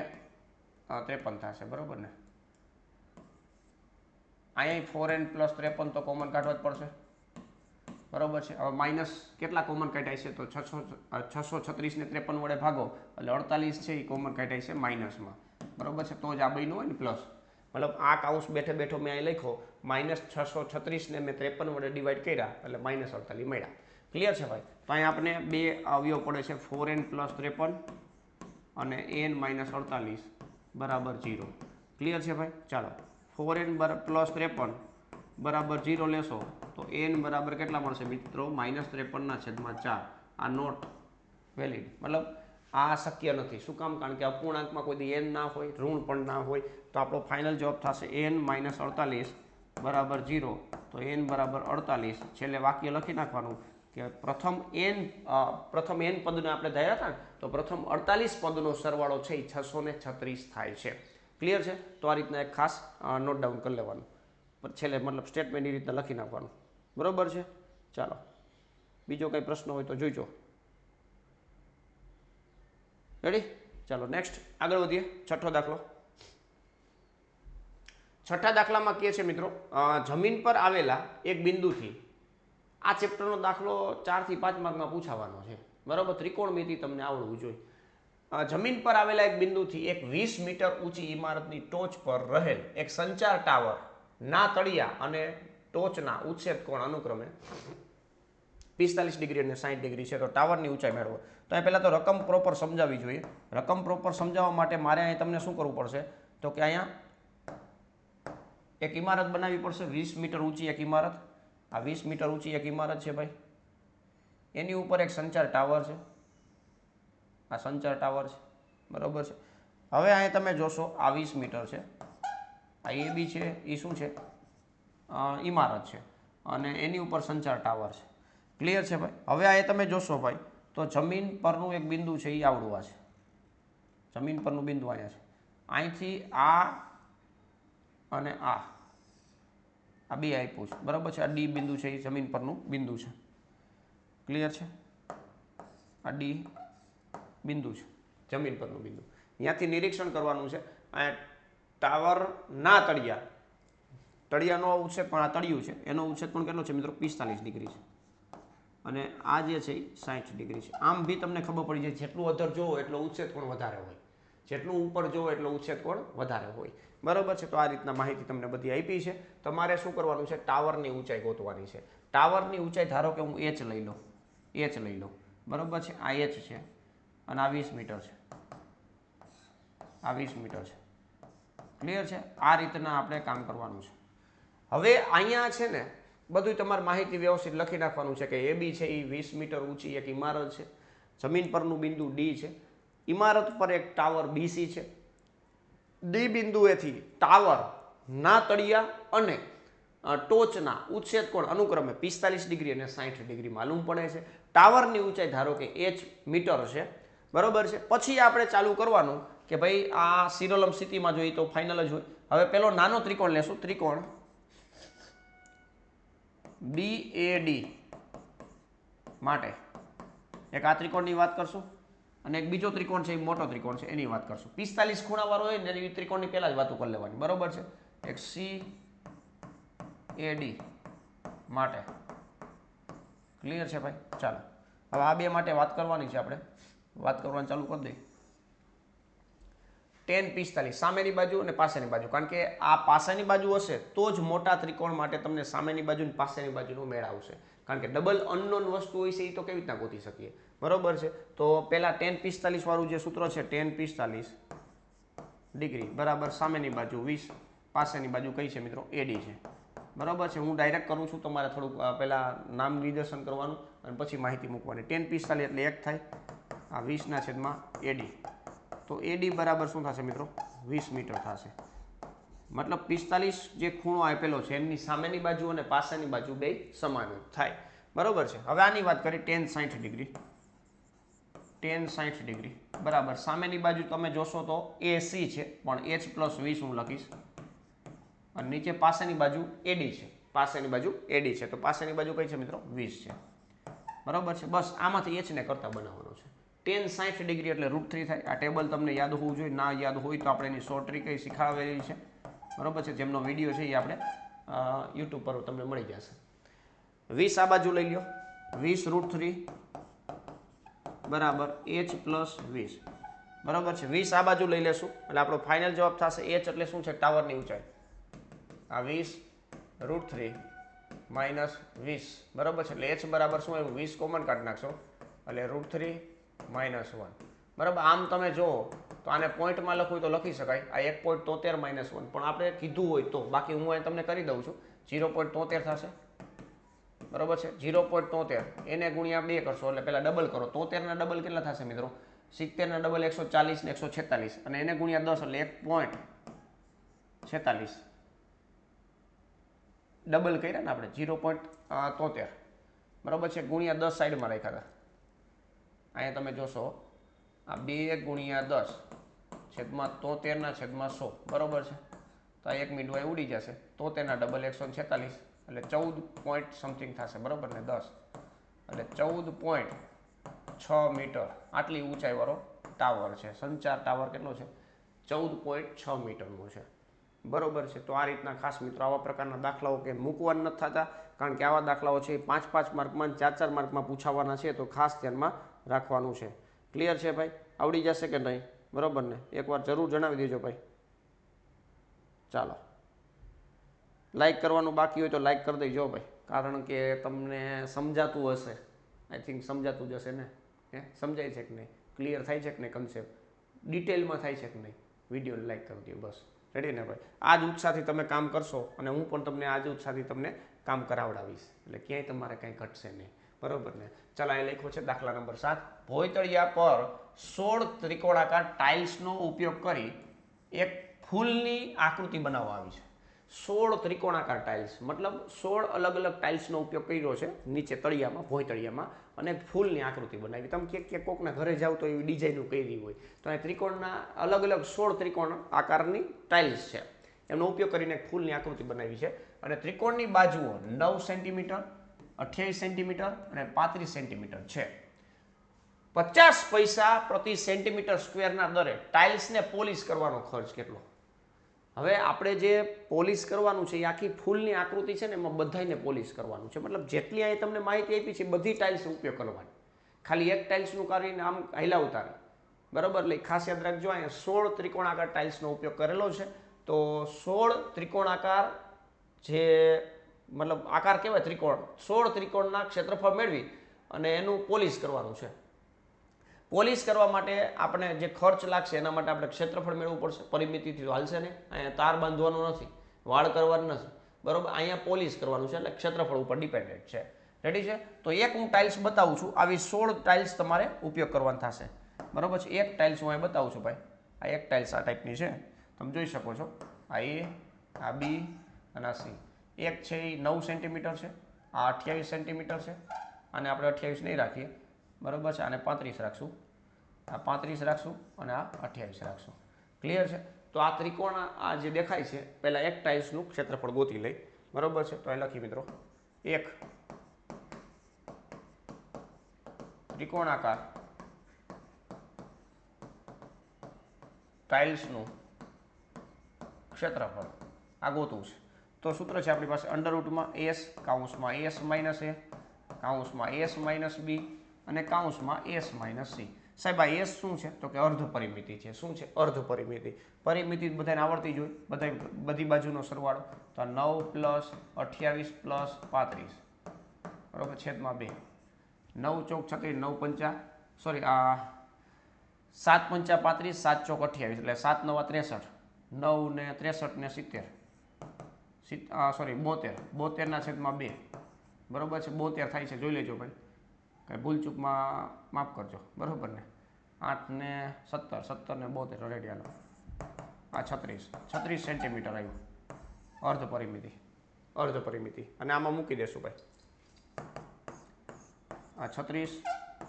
53 થશે. બરાબર ને? અહીંયા 4n પ્લસ 53 તો કોમન કાઢવા જ પડશે. બરાબર છે? હવે માઇનસ કેટલા કોમન કાઢાય છે તો 636 ને 53 વડે ભાગો એટલે 48 છે એ કોમન કાઢાય છે માઇનસમાં. બરાબર છે? તો જ આ બન્યું હોય ને પ્લસ. મતલબ આ કાઉન્સ બેઠે બેઠો મેં અહીં લખ્યો -636 ને મેં 53 વડે ડિવાઈડ કર્યા એટલે -48 મળ્યા. ક્લિયર છે ભાઈ? તો અહીંયા આપણે બે અવયવ પડે છે 4n પ્લસ 53 અને n - 48 બરાબર 0. ક્લિયર છે ભાઈ? ચાલો 4n પ્લસ 53 બરાબર 0 લેશો તો n બરાબર કેટલા મળશે મિત્રો? -53/4. આ નોટ વેલિડ. મતલબ આ શક્ય નથી. શું કામ? કારણ કે અપૂર્ણાંકમાં કોઈ દી n ના હોય ઋણ પણ ના હોય. તો આપણો ફાઇનલ જવાબ થશે n - 48 બરાબર 0. તો n બરાબર 48. છેલ્લે વાક્ય લખી નાખવાનું કે પ્રથમ n પદને આપણે ધાર્યા હતા ને તો પ્રથમ 48 પદનો સરવાળો છે એ 636 થાય છે. ક્લિયર છે? તો આ રીતના એક ખાસ નોટ ડાઉન કરી લેવાનું. છેલ્લે મતલબ સ્ટેટમેન્ટ એ રીતના લખી નાખવાનું. બરાબર છે? ચાલો બીજો કંઈ પ્રશ્ન હોય તો જોઈજો. રેડી? ચાલો નેક્સ્ટ આગળ વધીએ. છઠ્ઠો દાખલો. છઠ્ઠા દાખલામાં કહે છે મિત્રો, જમીન પર આવેલા એક બિંદુથી, આ ચેપ્ટરનો દાખલો 4 થી 5 માર્કમાં પૂછાવાનો છે, બરાબર? ત્રિકોણમિતિ તમને આવડવું જોઈએ. જમીન પર આવેલા એક બિંદુથી એક 20 મીટર ઊંચી ઇમારતની ટોચ પર રહેલ એક સંચાર ટાવર ના તળિયા અને ટોચના ઉચ્છેદ કોણ અનુક્રમે 45 ડિગ્રી અને 60 ડિગ્રી છે. તો ટાવરની ઊંચાઈ મેળવો. તો અહીં પહેલાં તો રકમ પ્રોપર સમજાવવી જોઈએ. રકમ પ્રોપર સમજાવવા માટે મારે અહીં તમને શું કરવું પડશે? તો કે અહીંયા એક ઇમારત બનાવવી પડશે, 20 મીટર ઊંચી એક ઇમારત. આ 20 મીટર ઊંચી એક ઇમારત છે ભાઈ. એની ઉપર એક સંચાર ટાવર છે. આ સંચાર ટાવર છે, બરોબર છે. હવે અહીં તમે જોશો આ 20 મીટર છે, આ એ બી છે, એ શું છે? ઇમારત છે, અને એની ઉપર સંચાર ટાવર છે. ક્લિયર છે ભાઈ? હવે અહીં તમે જોશો ભાઈ, તો જમીન પરનું એક બિંદુ છે, એ આવડું આ છે. જમીન પરનું બિંદુ અહીંયા છે. અહીંથી આ અને આ બે આપ્યું છે, બરાબર છે. આ ડી બિંદુ છે, એ જમીન પરનું બિંદુ છે. ક્લિયર છે? આ ડી બિંદુ છે, જમીન પરનું બિંદુ. અહીંયાથી નિરીક્ષણ કરવાનું છે. આ ટાવર ના તળિયાનો ઉચ્છેદ પણ, આ તળિયું છે, એનો ઉચ્છેદ પણ કેટલો છે મિત્રો? 45 ડિગ્રી છે. અને આ જે છે એ 60 ડિગ્રી છે. આમ બી તમને ખબર પડી જાય, જેટલું અધર જોવો એટલો ઉચ્છેદ કોણ વધારે હોય, જેટલું ઉપર જોવો એટલો ઉચ્છેદ કોણ વધારે હોય, બરાબર છે. તો આ રીતના માહિતી તમને બધી આપી છે. તમારે શું કરવાનું છે? ટાવરની ઊંચાઈ ગોતવાની છે. ટાવરની ઊંચાઈ ધારો કે હું H લઈ લઉં, બરાબર છે. આ H છે અને આ 20 મીટર છે, આ 20 મીટર છે. ક્લિયર છે? આ રીતના આપણે કામ કરવાનું છે. હવે અહીંયા છે ને બધું તમારે માહિતી વ્યવસ્થિત લખી નાખવાનું છે કે એ બી છે એ 20 મીટર ઊંચી એક ઇમારત છે, જમીન પરનું બિંદુ ડી છે, ઇમારત પર એક ટાવર બીસી છે, ડી બિંદુએથી ટાવર ના તળિયા અને ટોચના ઉચ્છેદ કોણ અનુક્રમે 45 ડિગ્રી અને 60 ડિગ્રી માલુમ પડે છે. ટાવરની ઊંચાઈ ધારો કે h મીટર છે, બરોબર છે. પછી આપણે ચાલુ કરવાનું કે ભાઈ આ સિરોલમ સ્થિતિમાં જોઈએ તો ફાઇનલ જ હોય. હવે પેલો નાનો ત્રિકોણ લેશું, ત્રિકોણ BAD માટે એક આ ત્રિકોણની વાત કરશું અને એક બીજો ત્રિકોણ છે, એ મોટો ત્રિકોણ છે, એની વાત કરશું. 45 ખૂણાવાળો હોય ને એ ત્રિકોણની પહેલા જ વાતો કરી લેવાની, બરોબર છે. એક CAD માટે. ક્લિયર છે ભાઈ? ચાલો હવે આ બે માટે વાત કરવાની છે. આપણે વાત કરવાનું ચાલુ કરી દઈએ. tan 45 સામેની બાજુ અને પાસેની બાજુ, કારણ કે આ પાસેની બાજુ હશે તો જ મોટા ત્રિકોણ માટે તમને સામેની બાજુ અને પાસેની બાજુનો મેળ આવશે. કારણ કે ડબલ અનનોન વસ્તુ હોય છે, એ તો કેવી રીતના ગોતી શકીએ, બરોબર છે. તો પહેલા tan 45 વાળું જે સૂત્ર છે, tan 45 ડિગ્રી બરાબર સામેની બાજુ 20, પાસેની બાજુ કઈ છે મિત્રો? AD છે, બરાબર છે. હું ડાયરેક્ટ કરું છું, તમારે થોડુંક પહેલા નામ નિદર્શન કરવાનું અને પછી માહિતી મૂકવાની. tan 45 એટલે 1 થાય, આ 20/AD. તો AD બરાબર શું થશે મિત્રો? 20 મીટર થશે. મતલબ 45 જે ખૂણો આપેલો છે એમની સામેની બાજુ અને પાસેની બાજુ બે સમાન થાય, બરોબર છે. હવે આની વાત કરીએ tan 60 ડિગ્રી. tan 60 ડિગ્રી બરાબર સામેની બાજુ તમે જોશો તો AC છે, પણ H + 20 હું લખીશ, અને નીચે પાસેની બાજુ AD છે, પાસેની બાજુ AD છે. તો પાસેની બાજુ કઈ છે મિત્રો? 20 છે, બરોબર છે. બસ આમાંથી H ને કરતા બનાવવાનો છે. tan 60 ડિગ્રી એટલે √3 થાય. આ ટેબલ તમને યાદ હોવું જોઈએ, ના યાદ હોય તો આપણે એની શોર્ટ ટ્રીક શીખવાડેલી છે, બરોબર છે. જેમનો વિડીયો છે એ આપણે YouTube પર તમને મળી જશે. 20 આ બાજુ લઈ લો, 20 √3 બરાબર H + 20, બરાબર છે. 20 આ બાજુ લઈ લેશું એટલે આપણો ફાઇનલ જવાબ થશે H એટલે શું છે? ટાવરની ઊંચાઈ. આ 20 √3 - 20, બરાબર છે. એટલે H બરાબર શું આવ્યું? 20 કોમન કાઢી નાખશો એટલે √3 - 1, બરાબર. આમ તમે જો તો આને પોઈન્ટમાં લખવું તો લખી શકાય, આ 1.73 - 1, પણ આપણે કીધું હોય તો, બાકી હું અહીં તમને કરી દઉં છું, 0.73 થશે, બરાબર છે. 0.73 એને ગુણ્યા 2 કરશો એટલે પહેલા ડબલ કરો. 73 ના ડબલ કેટલા થશે મિત્રો? 70 ના ડબલ 140 ને 146, અને એને ગુણ્યા 10 એટલે 1.46 ડબલ કર્યા ને આપણે 0.73, બરાબર છે. ગુણ્યા 10 સાઈડમાં રાખ્યા હતા. અહીંયા તમે જોશો આ 2 ગુણ્યા 10 છેદમાં 73/100, બરોબર છે. તો આ 1 મિનિટ ઉડી જશે. 73 ના ડબલ 146 એટલે 14 પોઈન્ટ સમથિંગ થશે, બરોબર ને 10 એટલે 6 મીટર આટલી ઊંચાઈવાળો ટાવર છે. સંચાર ટાવર કેટલો છે? 14.6 મીટરનો છે. બરોબર છે. તો આ રીતના ખાસ મિત્રો આવા પ્રકારના દાખલાઓ કે મૂકવાના નથી થતા, કારણ કે આવા દાખલાઓ છે 5-5 માર્કમાં 4-4 માર્કમાં પૂછાવાના છે, તો ખાસ ધ્યાનમાં રાખવાનું છે. ક્લિયર છે ભાઈ? આવડી જશે કે નહીં? બરોબર ને? એકવાર જરૂર જણાવી દેજો ભાઈ. ચાલો, લાઈક કરવાનું બાકી હોય તો લાઈક કરી દેજો ભાઈ, કારણ કે તમને સમજાતું હશે. આઈ થિંક સમજાતું જ હશે ને? સમજાય છે કે નહીં? ક્લિયર થાય છે કે નહીં? કન્સેપ્ટ ડિટેલમાં થાય છે કે નહીં? વિડીયોને લાઈક કરી દો બસ. રેડી ને ભાઈ? આ જ ઉત્સાહથી તમે કામ કરશો અને હું પણ તમને આ જ ઉત્સાહથી તમને કામ કરાવડાવીશ, એટલે ક્યાંય તમારે કંઈ ઘટશે નહીં. બરોબર ને? ચાલો, એ લખ્યો છે દાખલા નંબર 7. ભોયતળિયા પર 16 ત્રિકોણાકાર ટાઇલ્સનો ઉપયોગ કરી એક ફૂલની આકૃતિ બનાવવા આવી છે. 16 ત્રિકોણાકાર ટાઇલ્સ મતલબ 16 અલગ અલગ ટાઇલ્સનો ઉપયોગ કર્યો છે નીચે તળિયામાં, ભોયતળિયામાં, અને ફૂલની આકૃતિ બનાવી. તમે કે કોકના ઘરે જાવ તો એવી ડિઝાઇનો કરી હોય, તો અહીં ત્રિકોણના અલગ અલગ 16 ત્રિકોણ આકારની ટાઇલ્સ છે, એમનો ઉપયોગ કરીને એક ફૂલની આકૃતિ બનાવી છે. અને ત્રિકોણની બાજુઓ 9 સેન્ટીમીટર, 28 સેન્ટીમીટર અને 35 સેન્ટીમીટર છે. 50 પૈસા પ્રતિ સેન્ટીમીટર સ્ક્વેરના દરે ટાઇલ્સને પોલિશ કરવાનો ખર્ચ કેટલો? હવે આપણે જે પોલિશ કરવાનું છે એ આખી ફૂલની આકૃતિ છે ને, એમાં બધાને પોલિશ કરવાનું છે. મતલબ જેટલી અહીં તમને માહિતી આપી છે બધી ટાઇલ્સનો ઉપયોગ કરવાની, ખાલી એક ટાઇલ્સનું કરીને આમ હલાવતા નહીં. બરાબર? એટલે ખાસ યાદ રાખજો, અહીંયા 16 ત્રિકોણાકાર ટાઇલ્સનો ઉપયોગ કરેલો છે. તો 16 ત્રિકોણાકાર જે મતલબ આકાર કહેવાય ત્રિકોણ, 16 ત્રિકોણના ક્ષેત્રફળ મેળવી અને એનું પોલિશ કરવાનું છે. પોલિશ કરવા માટે આપણે જે ખર્ચ લાગશે એના માટે આપણે ક્ષેત્રફળ મેળવવું પડશે. પરિમિતિથી તો હાલશે નહીં. અહીંયા તાર બાંધવાનું નથી, વાળ કરવાનું નથી. બરોબર? અહીંયા પોલિશ કરવાનું છે, એટલે ક્ષેત્રફળ ઉપર ડિપેન્ડન્ટ છે. રેડી છે? તો એક હું ટાઇલ્સ બતાવું છું. આવી 16 ટાઇલ્સ તમારે ઉપયોગ કરવાનો થશે. બરોબર છે? એક ટાઇલ્સ હું અહીં બતાવું છું ભાઈ. આ એક ટાઇલ્સ આ ટાઈપની છે, તમે જોઈ શકો છો. આ એ, આ બી અને આ સી. એક છે એ 9 સેન્ટીમીટર છે, આ 28 સેન્ટીમીટર છે, અને આપણે 28 નહીં રાખીએ. બરોબર છે? આને 35 રાખશું, આ 35 રાખશું અને આ 28 રાખશું. ક્લિયર છે? તો આ ત્રિકોણ આ જે દેખાય છે, પહેલાં એક ટાઇલ્સનું ક્ષેત્રફળ ગોતી લઈ. બરોબર છે? તો અહીં લખી મિત્રો, એક ત્રિકોણાકાર ટાઇલ્સનું ક્ષેત્રફળ આ ગોતવું છે. તો સૂત્ર છે આપણી પાસે અંડરરૂટમાં એસ, કાઉન્સમાં એસ માઇનસ એ, કાઉન્સમાં એસ માઇનસ બી અને કાઉન્સમાં એસ માઇનસ સી. સાહેબ આ એસ શું છે? તો કે અર્ધ પરિમિતિ છે. શું છે? અર્ધ પરિમિતિ. પરિમિતિ બધાને આવડતી જ હોય, બધી બાજુનો સરવાળો. તો 9 + 28 + 35 બરોબર, છેદમાં 2. 9 ચોક 36, 9 પંચા સોરી આ 7 પંચા 35, 7 ચોક 28, એટલે 7 9 63, 9 ને 63 ને 70, સોરી 72, 72 ના છેદમાં 2. બરોબર છે? 72 થાય છે, જોઈ લેજો ભાઈ, કઈ ભૂલચૂકમાં માફ કરજો. બરોબર ને? 8 ને 17, 17 ને 72, રેડી હાલો. આ 36 સેન્ટીમીટર આવ્યું અર્ધ પરિમિતિ. અર્ધ પરિમિતિ અને આમાં મૂકી દેશું ભાઈ. આ 36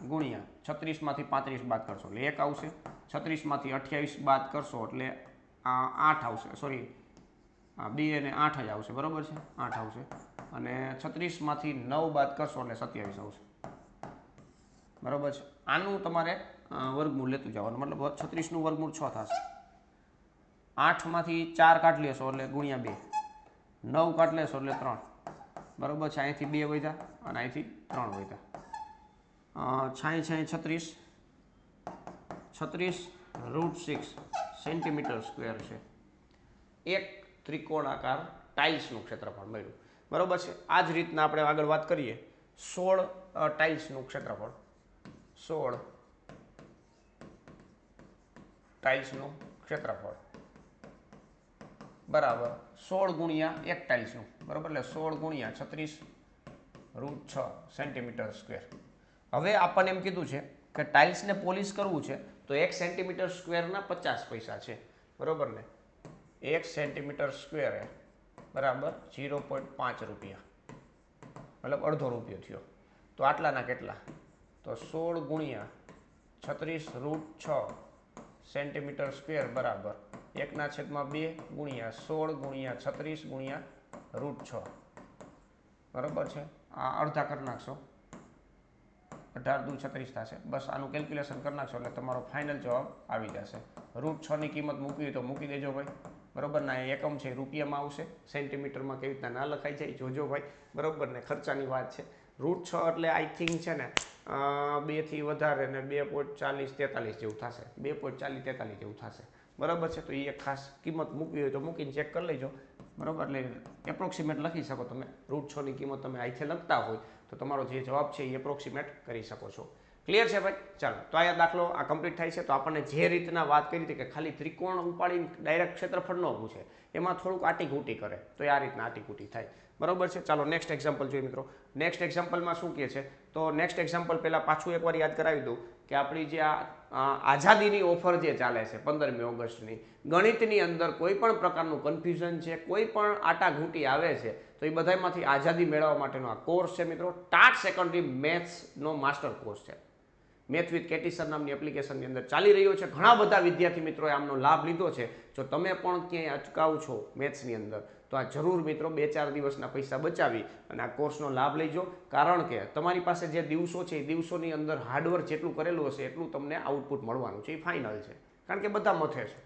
ગુણ્યા 36 માંથી 35 બાદ કરશો એટલે 1 આવશે. 36 માંથી 28 બાદ કરશો એટલે આ 8 આવશે, સોરી આ 2 અને 8 જ આવશે. બરોબર છે? 8 આવશે. અને 36 માંથી 9 બાદ કરશો એટલે 27 આવશે. બરોબર છે? આનું તમારે વર્ગમૂળ લેતું જવાનું, મતલબ 36નું વર્ગમૂળ 6 થશે. 8 માંથી 4 કાઢ લેશો એટલે ગુણ્યા 2, 9 કાઢ લેશો એટલે 3. બરોબર છે? અહીંથી 2 વધ્યા અને અહીંથી 3 વધ્યા. 36 √6 સેન્ટીમીટર સ્ક્વેર છે. એક ત્રિકોણાકાર ટાઇલ્સનું ક્ષેત્રફળ મળ્યું. બરોબર છે? આ જ રીતના આપણે આગળ વાત કરીએ. 16 ટાઇલ્સનું ક્ષેત્રફળ, 16 ટાઇલ્સનું ક્ષેત્રફળ બરાબર 16 ગુણ્યા એક ટાઇલ્સનું. બરાબર? એટલે 16 ગુણ્યા 36 √6 સેન્ટીમીટર સ્ક્વેર. હવે આપણને એમ કીધું છે કે ટાઇલ્સને પોલિશ કરવું છે તો 1 સેન્ટીમીટર સ્ક્વેરના 50 પૈસા છે. બરોબર ને? 1 સેન્ટીમીટર સ્ક્વેર બરાબર 0.5 રૂપિયા, મતલબ અડધો રૂપિયો થયો. તો આટલાના કેટલા? તો 16 ગુણ્યા 36 √6 સેન્ટીમીટર સ્ક્વેર બરાબર 1/2 ગુણ્યા 16 ગુણ્યા 36 ગુણ્યા √6. બરાબર છે? આ અડધા કરી નાખશો 18 દુ 36 થશે. બસ આનું કેલ્ક્યુલેશન કરી નાખશો એટલે તમારો ફાઇનલ જવાબ આવી જશે. √6 ની કિંમત મૂકવી હોય તો મૂકી દેજો ભાઈ, બરોબર. ના એકમ છે રૂપિયામાં આવશે, સેન્ટીમીટરમાં કેવી રીતના ના લખાઈ જાય જોજો ભાઈ, બરોબર ને. ખર્ચાની વાત છે. √6 એટલે આઈ થિંક છે ને 2 થી વધારે ને 2.4043 જેવું થશે, 2.4043 જેવું થશે, બરાબર છે. તો એ એક ખાસ કિંમત મૂકવી હોય તો મૂકીને ચેક કરી લેજો, બરાબર. એટલે એપ્રોક્સિમેટ લખી શકો તમે. √6 ની કિંમત તમે અહીંથી લખતા હોય તો તમારો જે જવાબ છે એ એપ્રોક્સિમેટ કરી શકો છો. ક્લિયર છે ભાઈ? ચાલો, તો આ દાખલો આ કમ્પ્લીટ થાય છે. તો આપણને જે રીતના વાત કરી હતી કે ખાલી ત્રિકોણ ઉપાડીને ડાયરેક્ટ ક્ષેત્રફળ ન પૂછે, એમાં થોડુંક આટીઘૂટી કરે તો આ રીતના આટીઘૂટી થાય, બરોબર છે. ચાલો નેક્સ્ટ એક્ઝામ્પલ જોઈએ મિત્રો. નેક્સ્ટ એક્ઝામ્પલમાં શું કહે છે? તો નેક્સ્ટ એક્ઝામ્પલ પહેલાં પાછું એકવાર યાદ કરાવી દઉં કે આપણી જે આઝાદીની ઓફર જે ચાલે છે 15મી ઓગસ્ટની, ગણિતની અંદર કોઈ પણ પ્રકારનું કન્ફ્યુઝન છે, કોઈ પણ આટાઘૂંટી આવે છે તો એ બધામાંથી આઝાદી મેળવવા માટેનો આ કોર્સ છે મિત્રો. ટાટ સેકન્ડરી મેથ્સનો માસ્ટર કોર્સ છે. મેથ વિથ કેટી સર નામની એપ્લિકેશનની અંદર ચાલી રહ્યો છે. ઘણા બધા વિદ્યાર્થી મિત્રોએ આમનો લાભ લીધો છે. જો તમે પણ ક્યાંય અટકાવ છો મેથ્સની અંદર તો આ જરૂર મિત્રો 2-4 દિવસના પૈસા બચાવી અને આ કોર્સનો લાભ લેજો. કારણ કે તમારી પાસે જે દિવસો છે એ દિવસોની અંદર હાર્ડવર્ક જેટલું કરેલું હશે એટલું તમને આઉટપુટ મળવાનું છે, એ ફાઇનલ છે. કારણ કે બધા મથે છે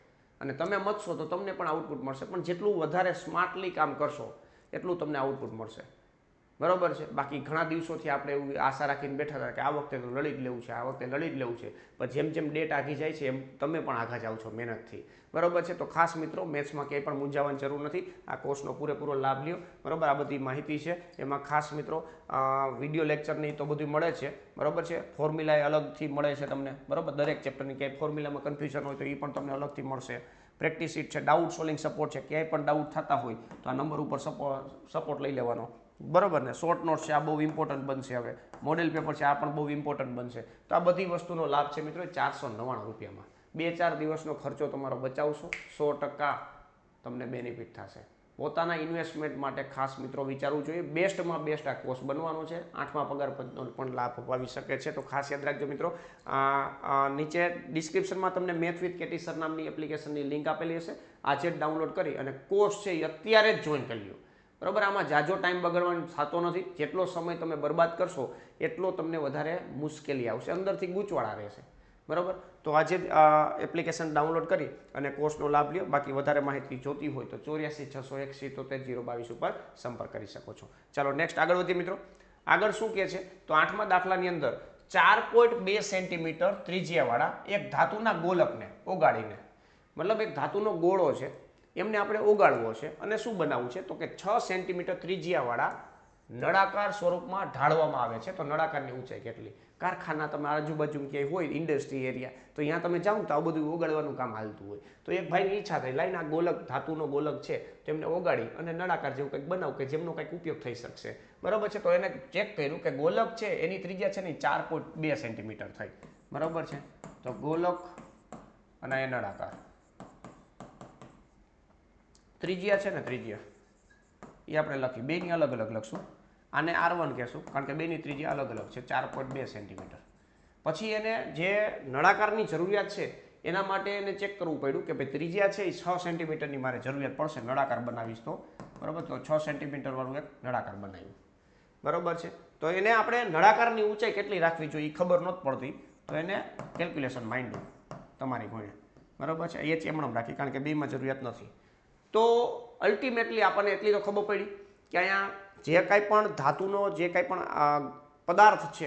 અને તમે મથશો તો તમને પણ આઉટપુટ મળશે, પણ જેટલું વધારે સ્માર્ટલી કામ કરશો એટલું તમને આઉટપુટ મળશે, બરોબર છે. બાકી ઘણા દિવસોથી આપણે એવું આશા રાખીને બેઠા હતા કે આ વખતે તો લડી જ લેવું છે, આ વખતે લડી જ લેવું છે, પણ જેમ જેમ ડેટ આઘી જાય છે એમ તમે પણ આઘા જાઓ છો મહેનતથી, બરોબર છે. તો ખાસ મિત્રો મેથ્સમાં ક્યાંય પણ મૂંઝાવાની જરૂર નથી. આ કોર્સનો પૂરેપૂરો લાભ લ્યો, બરોબર. આ બધી માહિતી છે એમાં ખાસ મિત્રો વિડીયો લેક્ચરની તો બધું મળે છે, બરોબર છે. ફોર્મ્યુલા અલગથી મળે છે તમને, બરોબર. દરેક ચેપ્ટરની ક્યાંય ફોર્મ્યુલામાં કન્ફ્યુઝન હોય તો એ પણ તમને અલગથી મળશે. પ્રેક્ટિસ શીટ છે, ડાઉટ સોલ્વિંગ સપોર્ટ છે, ક્યાંય પણ ડાઉટ થતા હોય તો આ નંબર ઉપર સપોર્ટ લઈ લેવાનો, બરોબર ને. શોર્ટ નોટ છે, આ બહુ ઇમ્પોર્ટન્ટ બનશે. હવે મોડેલ પેપર છે, આ પણ બહુ ઇમ્પોર્ટન્ટ બનશે. તો આ બધી વસ્તુનો લાભ છે મિત્રો 499 રૂપિયામાં. 2-4 દિવસનો ખર્ચો તમારો બચાવશો, 100% તમને બેનિફિટ થશે. પોતાના ઇન્વેસ્ટમેન્ટ માટે ખાસ મિત્રો વિચારવું જોઈએ. બેસ્ટમાં બેસ્ટ આ કોર્સ બનવાનો છે. 8મા પગાર પણ લાભ અપાવી શકે છે. તો ખાસ યાદ રાખજો મિત્રો. નીચે ડિસ્ક્રિપ્શનમાં તમને મેથ વિથ કેટી સર નામની એપ્લિકેશનની લિંક આપેલી હશે. આજે જ ડાઉનલોડ કરી અને કોર્સ છે એ અત્યારે જ જોઈન કરી લો, બરોબર. આમાં જાજો ટાઈમ બગાડવાનો થતો નથી. જેટલો સમય તમે બરબાદ કરશો એટલો તમને વધારે મુશ્કેલી આવશે, અંદરથી ગૂંચવાડા રહેશે, બરોબર. તો આજે જ એપ્લિકેશન ડાઉનલોડ કરી અને કોર્સનો લાભ લ્યો. બાકી વધારે માહિતી જોતી હોય તો 84 601 77 022 ઉપર સંપર્ક કરી શકો છો. ચાલો નેક્સ્ટ આગળ વધીએ મિત્રો. આગળ શું કહે છે? તો 8મા દાખલાની અંદર 4.2 સેન્ટીમીટર ત્રિજ્યાવાળા એક ધાતુના ગોલકને ઓગાળીને, મતલબ એક ધાતુનો ગોળો છે એમને આપણે ઓગાળવો છે અને શું બનાવવું છે? તો કે 6 સેન્ટીમીટર ત્રિજ્યાવાળા નળાકાર સ્વરૂપમાં ઢાળવામાં આવે છે. તો નળાકારની ઊંચાઈ કેટલી? કારખાના તમે આજુબાજુ ક્યાંય હોય, ઇન્ડસ્ટ્રી એરિયા, તો અહીંયા તમે જાઓ તો આ બધું ઓગાળવાનું કામ હાલતું હોય. તો એક ભાઈની ઈચ્છા થઈ લાઈને આ ગોલક, ધાતુનો ગોલક છે તેમને ઓગાળી અને નળાકાર જેવું કંઈક બનાવ કે જેમનો કંઈક ઉપયોગ થઈ શકશે, બરોબર છે. તો એને ચેક કર્યું કે ગોલક છે એની ત્રિજ્યા છે ને 4.2 સેન્ટીમીટર થઈ, બરોબર છે. તો ગોલક અને એ નળાકાર ત્રિજ્યા છે ને, ત્રિજ્યા એ આપણે લખી, બેની અલગ અલગ લખશું. આને R1 કહેશું કારણ કે બેની ત્રિજ્યા અલગ અલગ છે, 4.2 સેન્ટીમીટર. પછી એને જે નળાકારની જરૂરિયાત છે એના માટે એને ચેક કરવું પડ્યું કે ભાઈ ત્રિજ્યા છે એ 6 સેન્ટીમીટરની મારે જરૂરિયાત પડશે નળાકાર બનાવીશ તો, બરોબર. તો 6 સેન્ટીમીટર વાળું એક નળાકાર બનાવ્યું, બરોબર છે. તો એને આપણે નળાકારની ઊંચાઈ કેટલી રાખવી જોઈએ એ ખબર નહોતી પડતી, તો એને કેલ્ક્યુલેશન માંડ્યું તમારી કોઈ, બરોબર છે. એ એમણે રાખી કારણ કે બેમાં જરૂરિયાત નથી. તો અલ્ટિમેટલી આપણને એટલી તો ખબર પડી કે અહીંયા જે કાંઈ પણ ધાતુનો જે કાંઈ પણ પદાર્થ છે,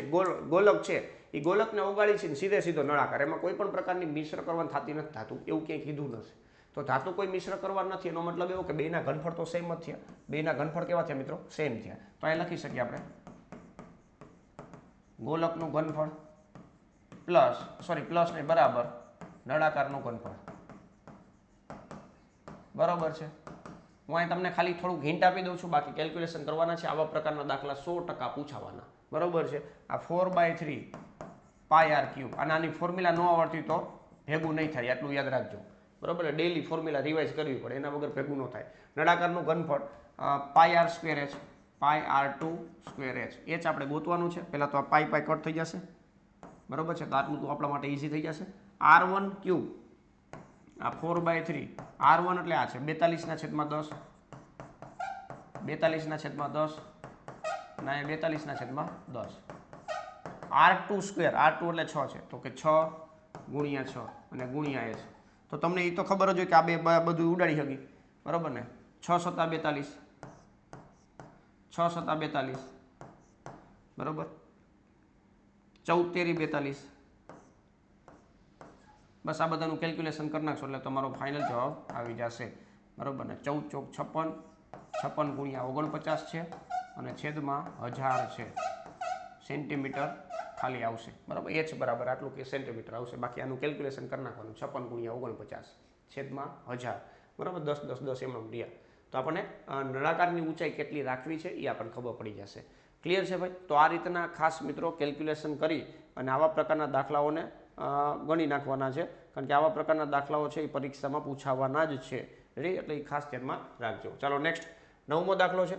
ગોલક છે, એ ગોલકને ઓગાળી છે સીધે સીધો નળાકાર, એમાં કોઈ પણ પ્રકારની મિશ્ર કરવાની થતી નથી ધાતુ, એવું ક્યાંય કીધું નથી. તો ધાતુ કોઈ મિશ્ર કરવા નથી, એનો મતલબ એવો કે બેના ઘનફળ તો સેમ જ થયા. બેના ઘનફળ કેવા થયા મિત્રો? સેમ થયા. તો અહીં લખી શકીએ આપણે ગોલકનું ઘનફળ પ્લસ ને બરાબર નળાકારનું ઘનફળ, બરોબર છે. હું અહીં તમને ખાલી થોડુંક હિન્ટ આપી દઉં છું, બાકી કેલ્ક્યુલેશન કરવાના છે. આવા પ્રકારના દાખલા 100% પૂછાવાના, બરોબર છે. આ 4/3 πr³ અને આની ફોર્મ્યુલા ન આવડતી તો ભેગું નહીં થાય, એટલું યાદ રાખજો, બરોબર. ડેલી ફોર્મ્યુલા રિવાઇઝ કરવી પડે, એના વગર ભેગું ન થાય. નળાકારનું ઘનફળ πr²h πr2²h h આપણે ગોતવાનું છે. પહેલાં તો આ પાઈ કટ થઈ જશે, બરોબર છે. તો આટલું તો આપણા માટે ઇઝી થઈ જશે. R1³ આ 4/3 R1 એટલે આ છે 42/10 42/10 અને 42/10, r2 સ્ક્વેર, r2 એટલે 6 છે, તો કે 6 ગુણ્યા 6 અને ગુણ્યા h. તો તમને એ તો ખબર જ હોય કે આ બે બધું ઉડાડી શકી, બરાબર ને. 6 સત્તા 42, 6 સત્તા 42, બરાબર. 14 તેરી 42. બસ આ બધાનું કેલ્ક્યુલેશન કરી નાખશો એટલે તમારો ફાઇનલ જવાબ આવી જશે, બરાબર ને. 14 ચોક 56, 56 ગુણ્યા 49 છે અને છેદમાં 1000 છે સેન્ટીમીટર ખાલી આવશે, બરાબર. h બરાબર આટલું કે સેન્ટીમીટર આવશે, બાકી આનું કેલ્ક્યુલેશન કરી નાખવાનું. 56 ગુણ્યા 49 છેદમાં 1000, બરાબર. 10 10 10 એમ રહ્યા તો આપણને નળાકારની ઊંચાઈ કેટલી રાખવી છે એ આપણને ખબર પડી જશે. ક્લિયર છે ભાઈ? તો આ રીતના ખાસ મિત્રો કેલ્ક્યુલેશન કરી અને આવા પ્રકારના દાખલાઓને ગણી નાખવાના છે, કારણ કે આવા પ્રકારના દાખલાઓ છે એ પરીક્ષામાં પૂછાવાના જ છે. રેડી? એટલે એ ખાસ ધ્યાનમાં રાખજો. ચાલો નેક્સ્ટ 9મો દાખલો છે.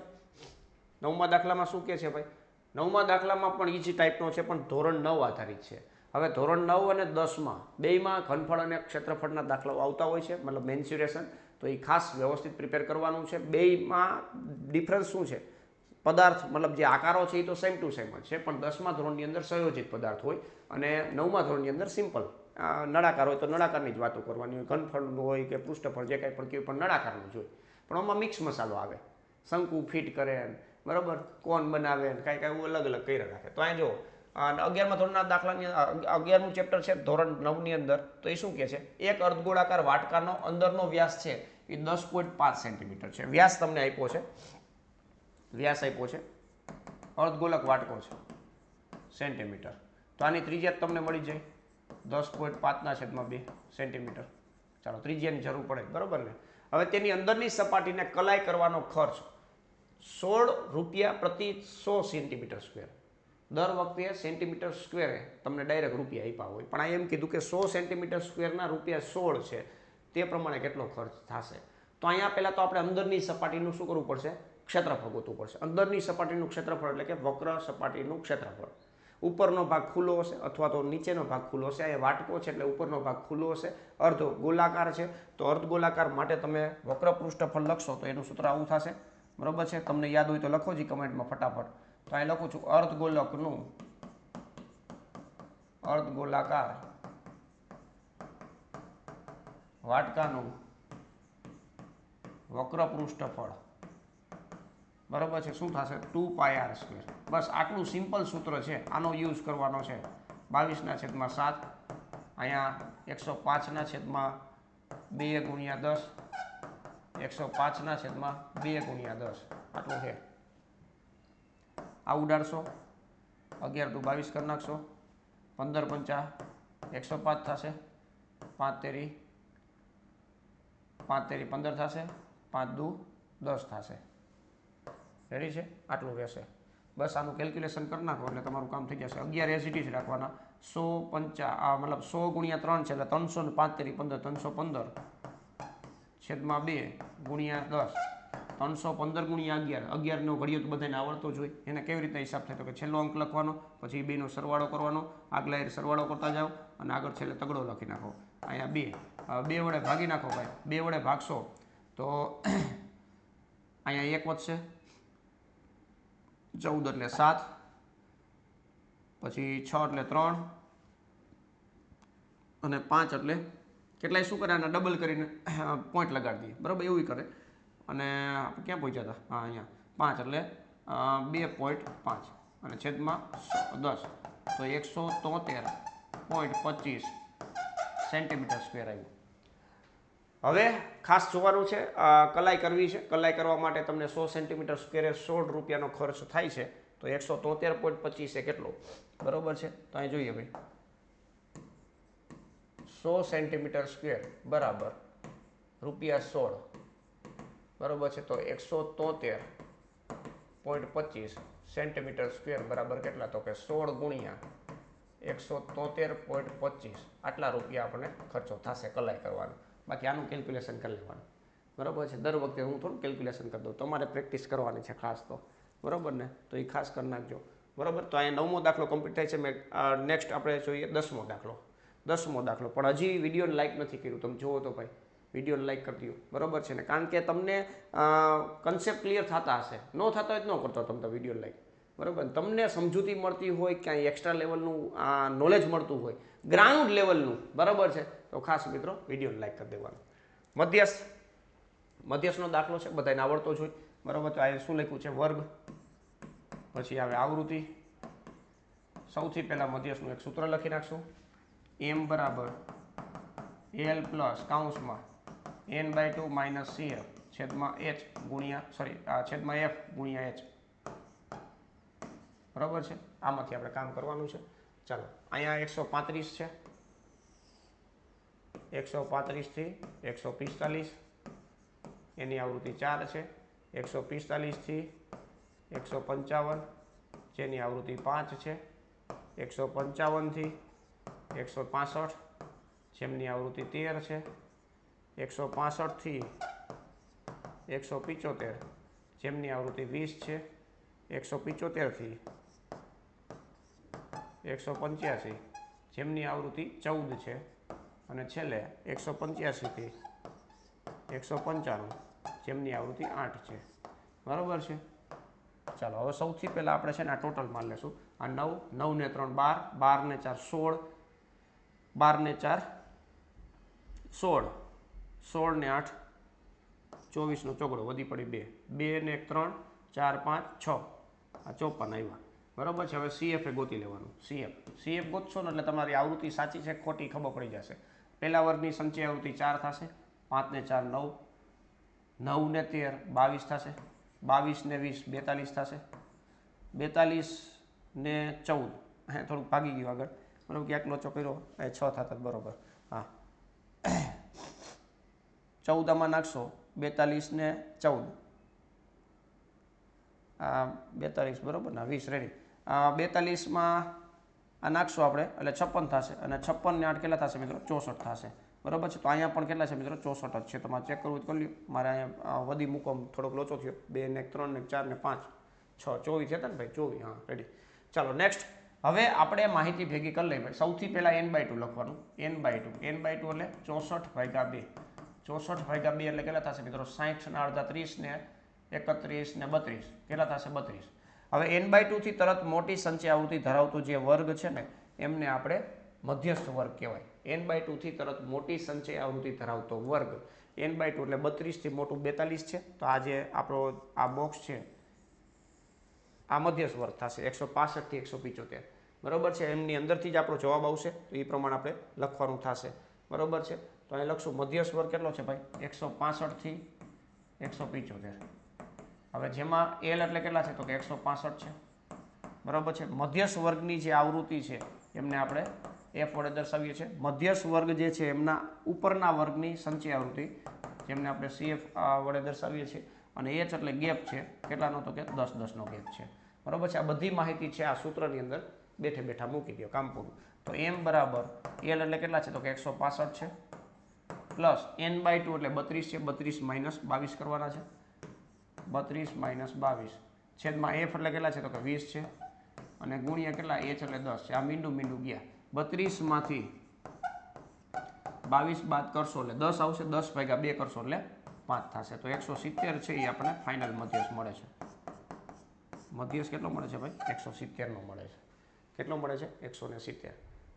9મા દાખલામાં શું કહે છે ભાઈ? 9મા દાખલામાં પણ એ જ ટાઈપનો છે, પણ ધોરણ 9 આધારિત છે. હવે ધોરણ 9 અને 10માં બેયમાં ઘનફળ અને ક્ષેત્રફળના દાખલાઓ આવતા હોય છે, મતલબ મેન્સ્યુરેશન. તો એ ખાસ વ્યવસ્થિત પ્રિપેર કરવાનું છે. બેયમાં ડિફરન્સ શું છે? પદાર્થ મતલબ જે આકારો છે એ તો સેમ ટુ સેમ જ છે, પણ 10મા ધોરણની અંદર સંયોજિત પદાર્થ હોય અને 9મા ધોરણની અંદર સિમ્પલ નળાકાર હોય તો નળાકારની જ વાતો કરવાની હોય. ઘનફળનું હોય કે પૃષ્ઠફળ જે કાંઈ પણ કહ્યું પણ નળાકારનું જ હોય. પણ આમાં મિક્સ મસાલો આવે, શંકુ ફિટ કરે, બરાબર, કોન બનાવે, કાંઈ કાંઈ અલગ અલગ કરી રાખે. તો અહીં જો 11મા ધોરણના દાખલાની 11મું ચેપ્ટર છે ધોરણ 9ની અંદર, તો એ શું કહે છે? એક અર્ધગોળાકાર વાટકાનો અંદરનો વ્યાસ છે એ 10.5 સેન્ટીમીટર છે. વ્યાસ તમને આપ્યો છે, વ્યાસ આપ્યો છે, અર્ધગોલક વાટકો છે સેન્ટીમીટર. તો આની ત્રિજ્યા તમને મળી જાય 10.5/2 સેન્ટીમીટર. ચાલો ત્રિજ્યાની જરૂર પડે, બરાબર ને. હવે તેની અંદરની સપાટીને કલાઈ કરવાનો ખર્ચ 16 રૂપિયા પ્રતિ 100 સેન્ટીમીટર સ્ક્વેર. દર વખતે સેન્ટીમીટર સ્ક્વેરે તમને ડાયરેક્ટ રૂપિયા આપ્યા હોય, પણ આ એમ કીધું કે 100 સેન્ટીમીટર સ્ક્વેરના રૂપિયા 16 છે, તે પ્રમાણે કેટલો ખર્ચ થશે. તો અહીંયા પહેલાં તો આપણે અંદરની સપાટીનું શું કરવું પડશે? ક્ષેત્રફળ ગોતવું પડશે. અંદરની સપાટીનું ક્ષેત્રફળ એટલે કે વક્ર સપાટીનું ક્ષેત્રફળ. ઉપરનો ભાગ ખુલ્લો હશે અથવા તો નીચેનો ભાગ ખુલ્લો હશે. અહીંયા વાટકો છે એટલે ઉપરનો ભાગ ખુલ્લો હશે. અર્ધ ગોલાકાર છે તો અર્ધ ગોલાકાર માટે તમે વક્ર પૃષ્ઠફળ લખશો તો એનું સૂત્ર આવું થશે, બરાબર છે. તમને યાદ હોય તો લખો જ કમેન્ટમાં ફટાફટ. તો અહીં લખું છું અર્ધગોલકનું અર્ધગોલાકાર વાટકાનું વક્ર પૃષ્ઠફળ, બરાબર છે, શું થશે? 2πr². બસ આટલું સિમ્પલ સૂત્ર છે, આનો યુઝ કરવાનો છે. 22/7 અહીંયા 105/2 × 10, 105/2 × 10 આટલું છે. આ ઉડાડશો, 11 × 22 કરી નાખશો, 15×5 105 થશે, 5 તેરી 15 થશે, 5 દુ 10 થશે. રેડી છે? આટલું રહેશે. બસ આનું કેલ્ક્યુલેશન કરી નાખો એટલે તમારું કામ થઈ જશે. 11 એસિટી જ રાખવાના. 100 મતલબ 100 × 3 છે એટલે 305 તેરી 15, 315 છેદમાં 2 ગુણ્યા 10, 315 ગુણ્યા 11. 11નો ઘડિયો તો બધાને આવડતો જ હોય. એને કેવી રીતે હિસાબ થાય? તો કે છેલ્લો અંક લખવાનો, પછી બેનો સરવાળો કરવાનો, આગલા સરવાળો કરતા જાઓ અને આગળ છેલ્લે તગડો લખી નાખો. અહીંયા 2 વડે ભાગી નાખો ભાઈ. 2 વડે ભાગશો તો અહીંયા 1 વધશે, 14 એટલે 7, પછી 6 એટલે 3 અને 5 એટલે કેટલાય શું કરે? આના ડબલ કરીને પોઈન્ટ લગાડી દઈએ, બરાબર, એવું કરે. અને આપણે ક્યાં પહોંચ્યા હતા? હા, અહીંયા 5 એટલે 2.5 અને છેદમાં 10, તો 173.25 સેન્ટીમીટર સ્ક્વેર આવ્યું. હવે ખાસ જોવાનું છે, કલાઈ કરવી છે. કલાઈ કરવા માટે તમને 100 સેન્ટીમીટર સ્ક્વેરે 16 રૂપિયાનો ખર્ચ થાય છે. તો 173.25 એ કેટલો? બરાબર છે. તો અહીં જોઈએ ભાઈ, 100 સેન્ટીમીટર સ્ક્વેર બરાબર રૂપિયા 16, બરાબર છે. તો 173.25 સેન્ટીમીટર સ્ક્વેર બરાબર કેટલા? તો કે 16 ગુણ્યા 173.25 આટલા રૂપિયા આપણને ખર્ચો થશે કલાઈ કરવાનો. બાકી આનું કેલ્ક્યુલેશન કરી લેવાનું, બરાબર છે. દર વખતે હું થોડું કેલ્ક્યુલેશન કરી દઉં, તમારે પ્રેક્ટિસ કરવાની છે ખાસ તો, બરાબર ને. તો એ ખાસ કરી નાખજો, બરાબર. તો અહીંયા 9મો દાખલો કમ્પ્લીટ થાય છે. નેક્સ્ટ આપણે જોઈએ 10મો દાખલો. 10મો દાખલો પણ હજી વિડીયોને લાઈક નથી કર્યું, તમે જુઓ તો ભાઈ વિડીયોને લાઈક કરી દો, બરાબર છે ને. કારણ કે તમને કન્સેપ્ટ ક્લિયર થતા હશે, ન થતા હોય તો ન કરતો તમે તો વિડીયો લાઈક, બરાબર. તમને સમજૂતી મળતી હોય ક્યાંય એક્સ્ટ્રા લેવલનું નોલેજ મળતું હોય ગ્રાઉન્ડ લેવલનું, બરાબર છે, તો ખાસ મિત્રો વિડીયોને લાઈક કરી દેવાનો. મધ્યસ્થનો દાખલો છે, બધાને આવડતો જ હોય, બરાબર. તો આ શું લખ્યું છે? વર્ગ, પછી આવે આવૃત્તિ. સૌથી પહેલાં મધ્યસ્થનું એક સૂત્ર લખી નાખશું, m બરાબર l પ્લસ કૌંસમાં n/2 માઇનસ cf છેદમાં h ગુણ્યા છેદમાં f ગુણ્યા h. બરાબર છે. આમાંથી આપણે કામ કરવાનું છે. ચાલો, અહીંયા 135 છે, 135 થી 145 એની આવૃત્તિ 4 છે, 145 થી 155 જેની આવૃત્તિ 5 છે, 155 થી 165 જેમની આવૃત્તિ 13 છે, 165 થી 175 જેમની આવૃત્તિ 20 છે, 175 થી 185 જેમની આવૃત્તિ 14 છે, અને છેલ્લે 185 થી 195 જેમની આવૃત્તિ 8 છે. બરાબર છે. ચાલો, હવે સૌથી પહેલાં આપણે છે ને આ ટોટલ માર લેશું. આ 9, 9 ને 3 12, 12 ને 4 16, 12 ને 4 16, 16 ને 8 24 નો ચોગડો વધી પડી 2, 2 ને 3 4 5 6, આ 54 આવ્યા. બરાબર છે. હવે CF એ ગોતી લેવાનું. CF ગોતશો ને એટલે તમારી આવૃત્તિ સાચી છે ખોટી ખબર પડી જશે. પહેલા વર્ગની સંચય આવૃત્તિ 4 થશે, 5 ને 4 9, 9 ને 13 22 થશે, 22 ને 20 42 થશે, 42 ને 14 હા થોડુંક ભાગી ગયું આગળ, બરાબર. ક્યાંક લોચો કર્યો એ 6 થતા બરાબર. હા, 14 નાખશો 42 ને 14 42 બરાબર ને 20 રેડી. 42માં આ નાખશો આપણે એટલે 56 થશે, અને 56 ને 8 કેટલા થશે મિત્રો? 64 થશે. બરાબર છે. તો અહીંયા પણ કેટલા છે મિત્રો? 64 જ છે. તમારે ચેક કરવું કરી લ્યો. મારે અહીંયા વધી મૂકો થોડોક લોચો થયો, 2 ને 3 ને 4 ને 5 6 24 હતા ને ભાઈ? 24. હા રેડી. ચાલો નેક્સ્ટ. હવે આપણે માહિતી ભેગી કરી લઈએ ભાઈ. સૌથી પહેલાં n/2 લખવાનું. n/2 એટલે 64/2. 64/2 એટલે કેટલા થશે મિત્રો? 60 ના અડધા 30 ને 31 ને 32 કેટલા થશે? 32. હવે n/2 થી તરત મોટી સંચય આવૃત્તિ ધરાવતો જે વર્ગ છે ને એમને આપણે મધ્યસ્થ વર્ગ કહેવાય. n/2 થી તરત મોટી સંચય આવૃત્તિ ધરાવતો વર્ગ. n/2 એટલે 32 થી મોટું 42 છે. તો આ જે આપણો આ બોક્સ છે આ મધ્યસ્થ વર્ગ થશે 165 થી 175. બરાબર છે. એમની અંદરથી જ આપણો જવાબ આવશે, તો એ પ્રમાણે આપણે લખવાનું થશે. બરાબર છે. તો અહીં લખશું મધ્યસ્થ વર્ગ કેટલો છે ભાઈ? 165 થી 175. હવે જેમાં L એટલે કેટલા છે? તો કે 165 છે. બરાબર છે. મધ્યસ્થ વર્ગની જે આવૃત્તિ છે એમને આપણે F વડે દર્શાવીએ છીએ. મધ્યસ્થ વર્ગ જે છે એમના ઉપરના વર્ગની સંચય આવૃત્તિ જેમને આપણે CF વડે દર્શાવીએ છીએ. અને H એટલે ગેપ છે. કેટલાનો? તો કે 10 નો ગેપ છે. બરાબર છે. આ બધી માહિતી છે આ સૂત્રની અંદર બેઠે બેઠા મૂકી દો, કામ પૂરું. તો M બરાબર L એટલે કેટલા છે? તો કે 165 છે, પ્લસ n/2 એટલે 32 છે. 32 માઇનસ 22 કરવાના છે. 32 માઇનસ 22 છેદમાં F એટલે કેટલા છે? તો કે 20 છે, અને ગુણ્યા કેટલા? H એટલે 10 છે. આ મીંડું ગયા. 32 માંથી 22 બાદ કરશો એટલે 10 આવશે. 10/2 કરશો એટલે 5 થશે. તો 170 છે એ આપણને ફાઇનલ મધ્યસ્થ મળે છે. મધ્યસ્થ કેટલો મળે છે ભાઈ? 170 નો મળે છે. કેટલો મળે છે? 170.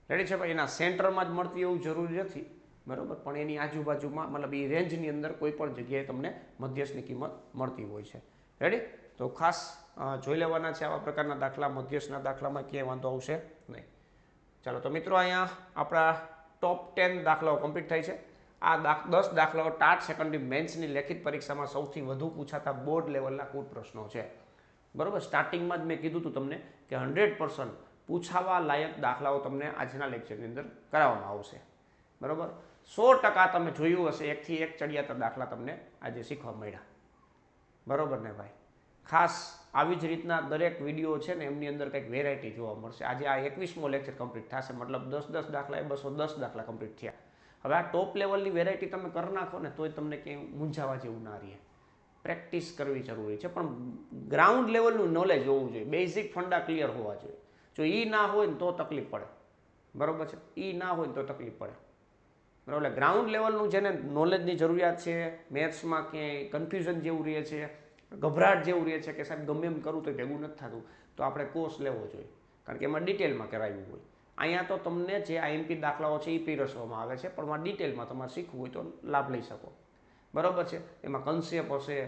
રેડી છે ભાઈ. એના સેન્ટરમાં જ મળતી એવું જરૂરી નથી, બરાબર, પણ એની આજુબાજુમાં મતલબ એ રેન્જની અંદર કોઈ પણ જગ્યાએ તમને મધ્યસ્થની કિંમત મળતી હોય છે. રેડી. તો ખાસ જોઈ લેવાના છે આવા પ્રકારના દાખલા. મધ્યસ્થના દાખલામાં ક્યાંય વાંધો આવશે નહીં. ચાલો, તો મિત્રો અહીંયા આપણા ટોપ 10 દાખલાઓ કમ્પ્લીટ થાય છે. આ 10 દાખલાઓ ટાટ સેકન્ડરી મેન્સની લેખિત પરીક્ષામાં સૌથી વધુ પૂછાતા બોર્ડ લેવલના કુલ પ્રશ્નો છે. બરાબર. સ્ટાર્ટિંગમાં જ મેં કીધું હતું તમને કે 100% પૂછાવા લાયક દાખલાઓ તમને આજના લેક્ચરની અંદર કરાવવામાં આવશે. બરાબર. 100% તમે જોયું હશે, એકથી એક ચડિયાતા દાખલા તમને આજે શીખવા મળ્યા. બરાબર ને ભાઈ? ખાસ આવી જ રીતના દરેક વિડીયો છે ને એમની અંદર કંઈક વેરાયટી જોવા મળશે. આજે આ 21મો લેક્ચર કમ્પ્લીટ થશે, મતલબ 10 દાખલા એ 210 દાખલા કમ્પ્લીટ થયા. હવે આ ટોપ લેવલની વેરાયટી તમે કરી નાખો ને તોય તમને ક્યાંય મૂંઝાવા જેવું ના રહે. પ્રેક્ટિસ કરવી જરૂરી છે, પણ ગ્રાઉન્ડ લેવલનું નોલેજ હોવું જોઈએ. બેઝિક ફંડા ક્લિયર હોવા જોઈએ. જો એ ના હોય ને તો તકલીફ પડે. બરાબર છે. એ ના હોય ને તો તકલીફ પડે. બરાબર. એટલે ગ્રાઉન્ડ લેવલનું જેને નોલેજની જરૂરિયાત છે, મેથ્સમાં ક્યાંય કન્ફ્યુઝન જેવું રહે છે, ગભરાટ જેવું રહે છે કે સાહેબ ગમે એમ કરું તો ભેગું નથી થતું, તો આપણે કોર્સ લેવો જોઈએ, કારણ કે એમાં ડિટેલમાં કરાવ્યું હોય. અહીંયા તો તમને જે આઈએમપી દાખલાઓ છે એ પીરસવામાં આવે છે, પણ ડિટેલમાં તમારે શીખવું હોય તો લાભ લઈ શકો. બરાબર છે. એમાં કન્સેપ્ટ હશે,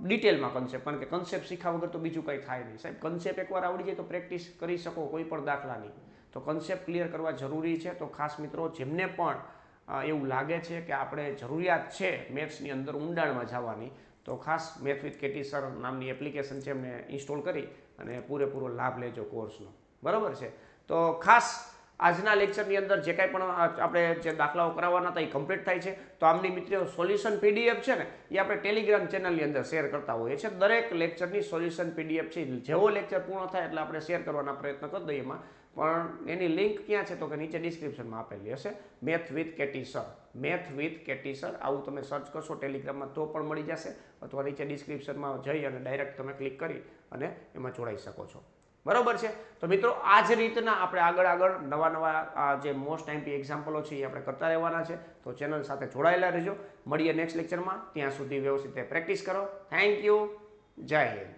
ડિટેલમાં કન્સેપ્ટ, કારણ કે કન્સેપ્ટ શીખવા વગર તો બીજું કંઈ થાય નહીં સાહેબ. કન્સેપ્ટ એકવાર આવડી જાય તો પ્રેક્ટિસ કરી શકો કોઈ પણ દાખલાની. તો કન્સેપ્ટ ક્લિયર કરવા જરૂરી છે. તો ખાસ મિત્રો, જેમને પણ એવું લાગે છે કે આપણે જરૂરિયાત છે મેથ્સની અંદર ઊંડાણમાં જવાની, તો ખાસ મેથ વિથ કેટી સર નામની એપ્લિકેશન છે એમને ઇન્સ્ટોલ કરી અને પૂરેપૂરો લાભ લેજો કોર્સનો. બરાબર છે. તો ખાસ આજના લેક્ચરની અંદર જે કાંઈ પણ આપણે જે દાખલાઓ કરાવવાના હતા એ કમ્પ્લીટ થાય છે. તો આમની મિત્રો સોલ્યુશન પીડીએફ છે ને એ આપણે ટેલિગ્રામ ચેનલની અંદર શેર કરતા હોઈએ છીએ. દરેક લેક્ચરની સોલ્યુશન પીડીએફ છે, જેવો લેક્ચર પૂર્ણ થાય એટલે આપણે શેર કરવાના પ્રયત્ન કરી દઈએ એમાં. પણ એની લિંક ક્યાં છે તો કે નીચે ડિસ્ક્રિપ્શનમાં આપેલી હશે. Math with KT sir, math with KT sir આવું તમે સર્ચ કરશો ટેલિગ્રામમાં તો પણ મળી જશે, અથવા નીચે ડિસ્ક્રિપ્શનમાં જઈ અને ડાયરેક્ટ તમે ક્લિક કરી અને એમાં જોડાઈ શકો છો. બરાબર છે. તો મિત્રો, આ જ રીતના આપણે આગળ નવા જે મોસ્ટ આઈએમપી એક્ઝામ્પલો છે એ આપણે કરતા રહેવાના છે. તો ચેનલ સાથે જોડાયેલા રહેજો. મળીએ નેક્સ્ટ લેક્ચરમાં. ત્યાં સુધી વ્યવસ્થિત પ્રેક્ટિસ કરો. Thank you. જય હિન્દ.